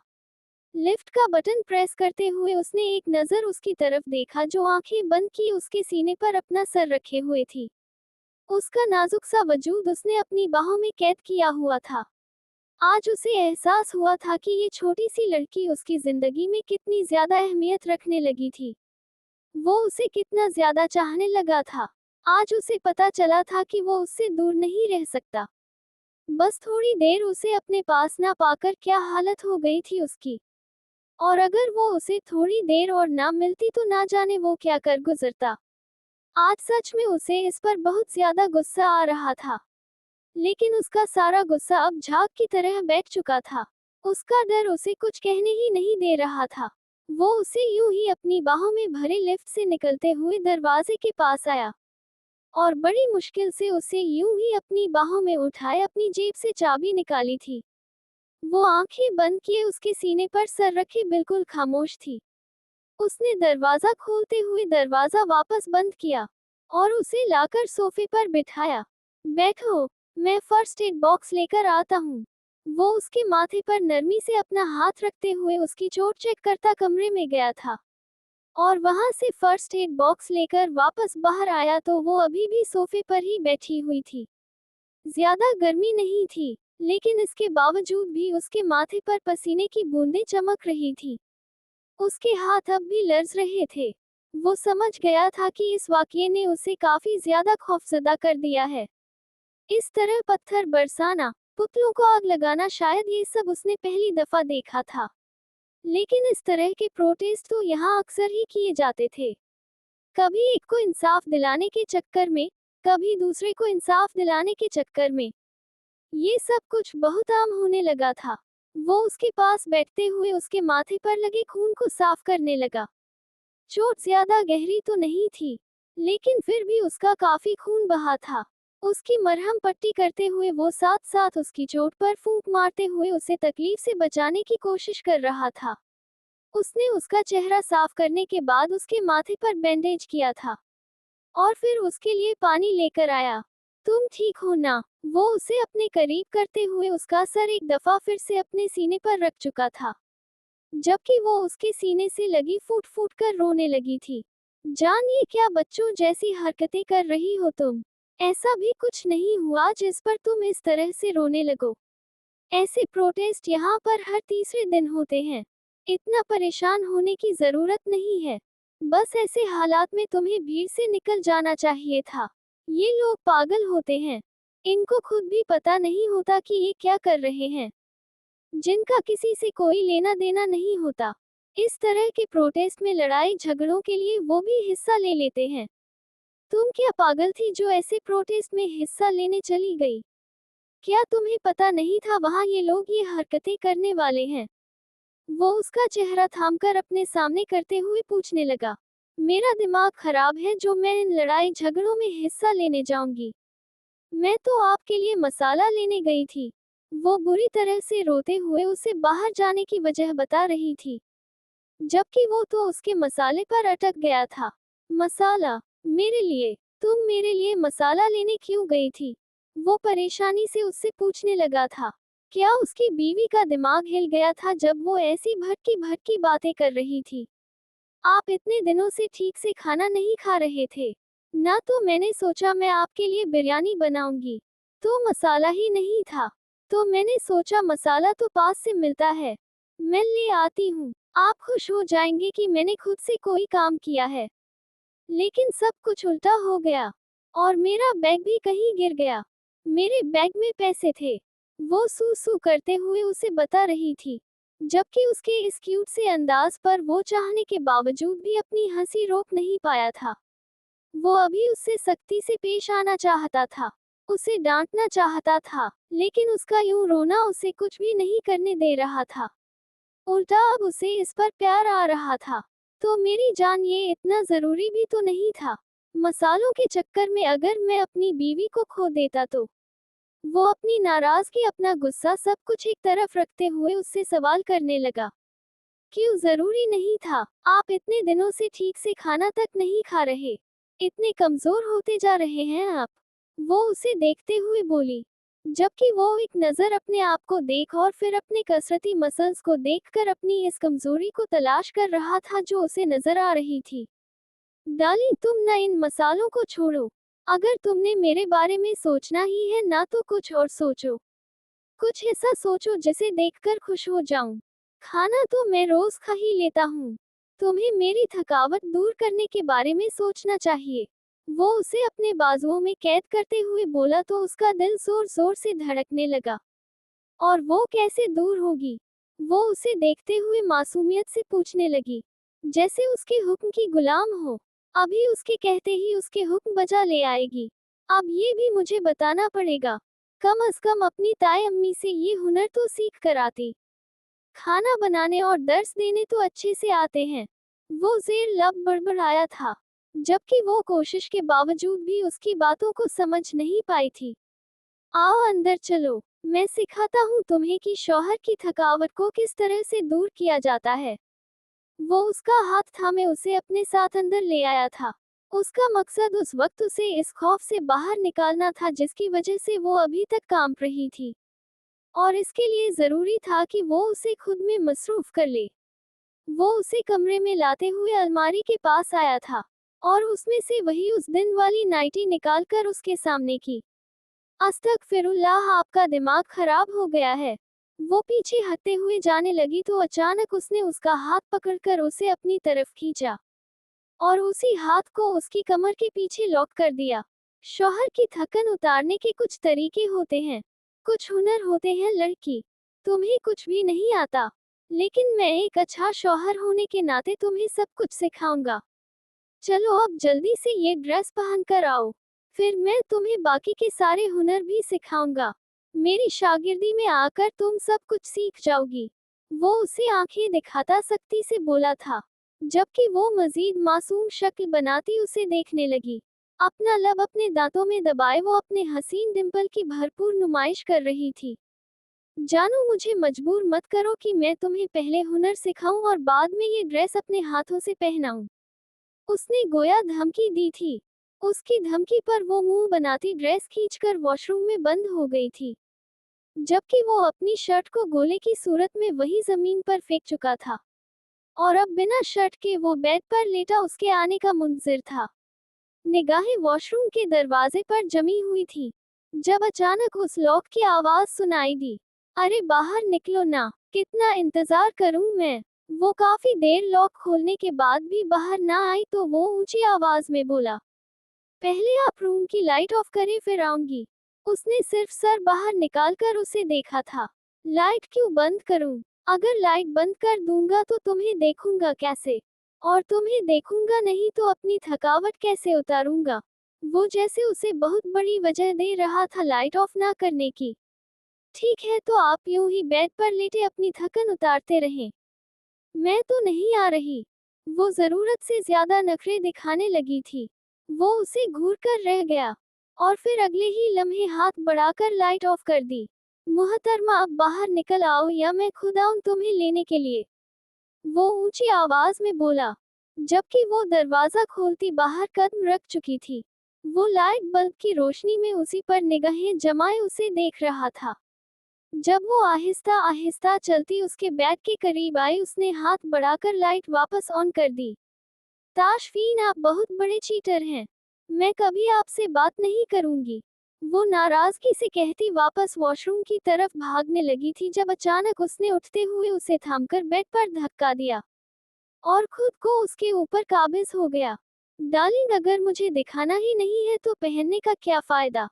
S1: लिफ्ट का बटन प्रेस करते हुए उसने एक नजर उसकी तरफ देखा जो आंखें बंद की उसके सीने पर अपना सर रखे हुए थी। उसका नाजुक सा वजूद उसने अपनी बाहों में कैद किया हुआ था। आज उसे एहसास हुआ था कि ये छोटी सी लड़की उसकी जिंदगी में कितनी ज्यादा अहमियत रखने लगी थी। वो उसे कितना ज्यादा चाहने लगा था। आज उसे पता चला था कि वो उससे दूर नहीं रह सकता। बस थोड़ी देर उसे अपने पास ना पाकर क्या हालत हो गई थी उसकी। और अगर वो उसे थोड़ी देर और ना मिलती तो ना जाने वो क्या कर गुजरता। आज सच में उसे इस पर बहुत ज्यादा गुस्सा आ रहा था। लेकिन उसका सारा गुस्सा अब झाग की तरह बैठ चुका था। उसका डर उसे कुछ कहने ही नहीं दे रहा था। वो उसे यूं ही अपनी बाहों में भरे लिफ्ट से निकलते हुए दरवाजे के पास आया और बड़ी मुश्किल से उसे यूं ही अपनी बाहों में उठाए अपनी जेब से चाबी निकाली थी। वो आंखें बंद किए उसके सीने पर सर रखे बिल्कुल खामोश थी। उसने दरवाजा खोलते हुए दरवाजा वापस बंद किया और उसे लाकर सोफे पर बिठाया। बैठो, मैं फर्स्ट एड बॉक्स लेकर आता हूँ। वो उसके माथे पर नरमी से अपना हाथ रखते हुए उसकी चोट चेक करता कमरे में गया था और वहां से फर्स्ट एड बॉक्स लेकर वापस बाहर आया तो वो अभी भी सोफे पर ही बैठी हुई थी। ज्यादा गर्मी नहीं थी, लेकिन इसके बावजूद भी उसके माथे पर पसीने की बूंदें चमक रही थी। उसके हाथ अब भी लर्ज रहे थे। वो समझ गया था कि इस वाकये ने उसे काफी ज्यादा खौफजदा कर दिया है। इस तरह पत्थर बरसाना, पुतलों को आग लगाना, शायद ये सब उसने पहली दफा देखा था। लेकिन इस तरह के प्रोटेस्ट तो यहाँ अक्सर ही किए जाते थे। कभी एक को इंसाफ दिलाने के चक्कर में, कभी दूसरे को इंसाफ दिलाने के चक्कर में। ये सब कुछ बहुत आम होने लगा था। वो उसके पास बैठते हुए उसके माथे पर लगे खून को साफ करने लगा। चोट ज्यादा गहरी तो नहीं थी, लेकिन फिर भी उसका काफी खून बहा था। उसकी मरहम पट्टी करते हुए वो साथ साथ उसकी चोट पर फूंक मारते हुए उसे तकलीफ से बचाने की कोशिश कर रहा था। उसने उसका चेहरा साफ करने के बाद उसके माथे पर बैंडेज किया था और फिर उसके लिए पानी लेकर आया। तुम ठीक हो ना? वो उसे अपने करीब करते हुए उसका सर एक दफा फिर से अपने सीने पर रख चुका था, जबकि वो उसके सीने से लगी फूट फूट कर रोने लगी थी। जान, ये क्या बच्चों जैसी हरकतें कर रही हो तुम? ऐसा भी कुछ नहीं हुआ जिस पर तुम इस तरह से रोने लगो। ऐसे प्रोटेस्ट यहाँ पर हर तीसरे दिन होते हैं। इतना परेशान होने की जरूरत नहीं है। बस ऐसे हालात में तुम्हें भीड़ से निकल जाना चाहिए था। ये लोग पागल होते हैं। इनको खुद भी पता नहीं होता कि ये क्या कर रहे हैं, जिनका किसी से कोई लेना देना नहीं होता। इस तरह के प्रोटेस्ट में लड़ाई झगड़ों के लिए वो भी हिस्सा ले लेते हैं। तुम क्या पागल थी जो ऐसे प्रोटेस्ट में हिस्सा लेने चली गई? क्या तुम्हें पता नहीं था वहाँ ये लोग ये हरकतें करने वाले हैं? वो उसका चेहरा थामकर अपने सामने करते हुए पूछने लगा। मेरा दिमाग खराब है जो मैं इन लड़ाई झगड़ों में हिस्सा लेने जाऊंगी। मैं तो आपके लिए मसाला लेने गई थी। वो बुरी तरह से रोते हुए उसे बाहर जाने की वजह बता रही थी, जबकि वो तो उसके मसाले पर अटक गया था। मसाला? मेरे लिए? तुम मेरे लिए मसाला लेने क्यों गई थी? वो परेशानी से उससे पूछने लगा था। क्या उसकी बीवी का दिमाग हिल गया था जब वो ऐसी भटकी भटकी बातें कर रही थी? आप इतने दिनों से ठीक से खाना नहीं खा रहे थे ना, तो मैंने सोचा मैं आपके लिए बिरयानी बनाऊंगी। तो मसाला ही नहीं था, तो मैंने सोचा मसाला तो पास से मिलता है, मैं ले आती हूँ। आप खुश हो जाएंगे कि मैंने खुद से कोई काम किया है। लेकिन सब कुछ उल्टा हो गया और मेरा बैग भी कहीं गिर गया। मेरे बैग में पैसे थे। वो सू सू करते हुए उसे बता रही थी, जबकि उसके इस क्यूट से अंदाज पर वो चाहने के बावजूद भी अपनी हंसी रोक नहीं पाया था। वो अभी उससे सख्ती से पेश आना चाहता था, उसे डांटना चाहता था, लेकिन उसका यूं रोना उसे कुछ भी नहीं करने दे रहा था। उल्टा अब उसे इस पर प्यार आ रहा था। तो मेरी जान, ये इतना जरूरी भी तो नहीं था। मसालों के चक्कर में अगर मैं अपनी बीवी को खो देता तो? वो अपनी नाराजगी, अपना गुस्सा सब कुछ एक तरफ रखते हुए उससे सवाल करने लगा। क्यों जरूरी नहीं था? आप इतने दिनों से ठीक से खाना तक नहीं खा रहे, इतने कमजोर होते जा रहे हैं आप। वो उसे देखते हुए बोली, जबकि वो एक नजर अपने आप को देख और फिर अपने कसरती मसल्स को देखकर अपनी इस कमजोरी को तलाश कर रहा था जो उसे नजर आ रही थी। डार्लिंग, तुम न इन मसालों को छोड़ो। अगर तुमने मेरे बारे में सोचना ही है ना, तो कुछ और सोचो। कुछ ऐसा सोचो जिसे देखकर खुश हो जाऊं। खाना तो मैं रोज खा ही लेता हूँ। तुम्हें मेरी थकावट दूर करने के बारे में सोचना चाहिए। वो उसे अपने बाजुओं में कैद करते हुए बोला तो उसका दिल जोर जोर से धड़कने लगा। और वो कैसे दूर होगी? वो उसे देखते हुए मासूमियत से पूछने लगी, जैसे उसके हुक्म की गुलाम हो। अभी उसके कहते ही उसके हुक्म बजा ले आएगी। अब ये भी मुझे बताना पड़ेगा। कम अज कम अपनी ताई अम्मी से ये हुनर तो सीख कर आती। खाना बनाने और दर्स देने तो अच्छे से आते हैं। वो जेर लब बड़बड़ाया था, जबकि वो कोशिश के बावजूद भी उसकी बातों को समझ नहीं पाई थी। आओ अंदर चलो, मैं सिखाता हूँ तुम्हें कि शौहर की थकावट को किस तरह से दूर किया जाता है। वो उसका हाथ थामे उसे अपने साथ अंदर ले आया था। उसका मकसद उस वक्त उसे इस खौफ से बाहर निकालना था जिसकी वजह से वो अभी तक कांप रही थी, और इसके लिए जरूरी था कि वो उसे खुद में मसरूफ कर ले। वो उसे कमरे में लाते हुए अलमारी के पास आया था और उसमें से वही उस दिन वाली नाइटी निकालकर उसके सामने की। अस्तगफिरुल्लाह, आपका दिमाग खराब हो गया है। वो पीछे हटते हुए जाने लगी तो अचानक उसने उसका हाथ पकड़कर उसे अपनी तरफ खींचा और उसी हाथ को उसकी कमर के पीछे लॉक कर दिया। शौहर की थकन उतारने के कुछ तरीके होते हैं, कुछ हुनर होते हैं लड़की। तुम्हें कुछ भी नहीं आता, लेकिन मैं एक अच्छा शौहर होने के नाते तुम्हें सब कुछ सिखाऊंगा। चलो अब जल्दी से ये ड्रेस पहन कर आओ, फिर मैं तुम्हें बाकी के सारे हुनर भी सिखाऊंगा। मेरी शागिर्दी में आकर तुम सब कुछ सीख जाओगी। वो उसे आंखें दिखाता सख्ती से बोला था, जबकि वो मजीद मासूम शक्ल बनाती उसे देखने लगी। अपना लब अपने दांतों में दबाए वो अपने हसीन डिंपल की भरपूर नुमाइश कर रही थी। जानू, मुझे मजबूर मत करो कि मैं तुम्हें पहले हुनर सिखाऊं और बाद में ये ड्रेस अपने हाथों से पहनाऊं। उसने गोया धमकी दी थी। उसकी धमकी पर वो मुंह बनाती ड्रेस खींचकर वॉशरूम में बंद हो गई थी, जबकि वो अपनी शर्ट को गोले की सूरत में वही जमीन पर फेंक चुका था और अब बिना शर्ट के वो बेड पर लेटा उसके आने का मुंतजिर था। निगाहें वॉशरूम के दरवाजे पर जमी हुई थी, जब अचानक उस लॉक की आवाज सुनाई दी। अरे बाहर निकलो ना, कितना इंतजार करूं मैं। वो काफी देर लॉक खोलने के बाद भी बाहर ना आई तो वो ऊंची आवाज में बोला, पहले आप रूम की लाइट ऑफ करें फिर आऊंगी। उसने सिर्फ सर बाहर निकालकर उसे देखा था। लाइट क्यों बंद करूं? अगर लाइट बंद कर दूंगा तो तुम्हें देखूंगा कैसे? और तुम्हें देखूंगा नहीं तो अपनी थकावट कैसे उतारूंगा? वो जैसे उसे बहुत बड़ी वजह दे रहा था लाइट ऑफ ना करने की। ठीक है, तो आप यूं ही बेड पर लेटे अपनी थकन उतारते रहें। मैं तो नहीं आ रही। वो जरूरत से ज्यादा नखरे दिखाने लगी थी। वो उसे घूर कर रह गया और फिर अगले ही लम्हे हाथ बढ़ाकर लाइट ऑफ कर दी। मुहतरमा, अब बाहर निकल आओ या मैं खुद आऊं तुम्हें लेने के लिए, वो ऊंची आवाज में बोला, जबकि वो दरवाजा खोलती बाहर कदम रख चुकी थी। वो लाइट बल्ब की रोशनी में उसी पर निगाहें जमाए उसे देख रहा था। जब वो आहिस्ता आहिस्ता चलती उसके बैग के करीब आई उसने हाथ बढ़ाकर लाइट वापस ऑन कर दी। ताशफीन, आप बहुत बड़े चीटर हैं। मैं कभी आपसे बात नहीं करूंगी, वो नाराजगी से कहती वापस वॉशरूम की तरफ भागने लगी थी जब अचानक उसने उठते हुए उसे थामकर बेड पर धक्का दिया और खुद को उसके ऊपर काबिज हो गया। डार्लिंग, अगर मुझे दिखाना ही नहीं है तो पहनने का क्या फायदा?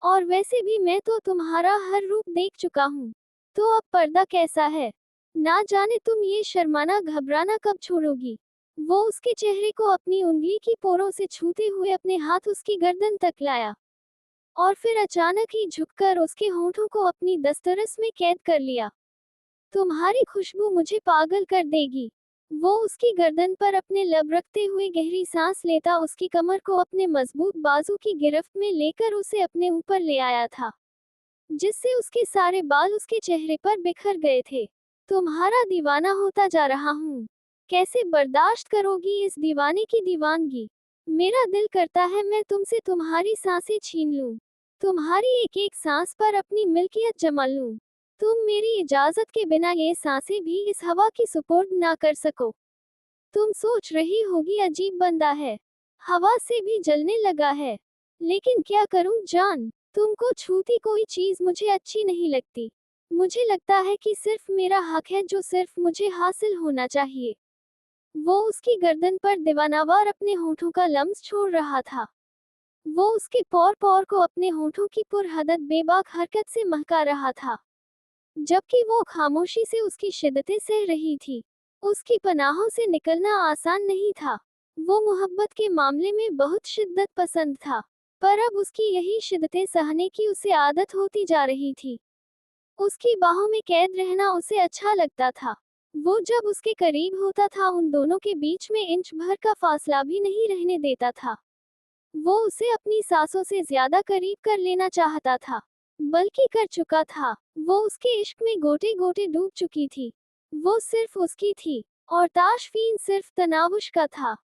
S1: और वैसे भी मैं तो तुम्हारा हर रूप देख चुका हूँ, तो अब पर्दा कैसा है? ना जाने तुम ये शर्माना घबराना कब छोड़ोगी। वो उसके चेहरे को अपनी उंगली की पोरों से छूते हुए अपने हाथ उसकी गर्दन तक लाया और फिर अचानक ही झुककर उसके होंठों को अपनी दस्तरस में कैद कर लिया। तुम्हारी खुशबू मुझे पागल कर देगी। वो उसकी गर्दन पर अपने लब रखते हुए गहरी सांस लेता उसकी कमर को अपने मजबूत बाजू की गिरफ्त में लेकर उसे अपने ऊपर ले आया था, जिससे उसके सारे बाल उसके चेहरे पर बिखर गए थे। तुम्हारा दीवाना होता जा रहा हूँ। कैसे बर्दाश्त करोगी इस दीवाने की दीवानगी? मेरा दिल करता है मैं तुमसे तुम्हारी सांसें छीन लूं, तुम्हारी एक एक सांस पर अपनी मिल्कियत जमा लूं। तुम मेरी इजाजत के बिना ये सांसें भी इस हवा की सुपुर्द ना कर सको। तुम सोच रही होगी अजीब बंदा है, हवा से भी जलने लगा है। लेकिन क्या करूं जान, तुमको छूती कोई चीज मुझे अच्छी नहीं लगती। मुझे लगता है कि सिर्फ मेरा हक है जो सिर्फ मुझे हासिल होना चाहिए। वो उसकी गर्दन पर दीवानावार अपने होठों का लम्स छोड़ रहा था। वो उसके पौर पौर को अपने होठों की पुरहदत बेबाक हरकत से महका रहा था, जबकि वो खामोशी से उसकी शिद्दतें सह रही थी। उसकी पनाहों से निकलना आसान नहीं था। वो मोहब्बत के मामले में बहुत शिद्दत पसंद था, पर अब उसकी यही शिद्दतें सहने की उसे आदत होती जा रही थी। उसकी बाहों में कैद रहना उसे अच्छा लगता था। वो जब उसके करीब होता था उन दोनों के बीच में इंच भर का फासला भी नहीं रहने देता था। वो उसे अपनी सांसों से ज्यादा करीब कर लेना चाहता था, बल्कि कर चुका था। वो उसके इश्क में गोटे गोटे डूब चुकी थी। वो सिर्फ उसकी थी और ताशफीन सिर्फ तनावुश का था।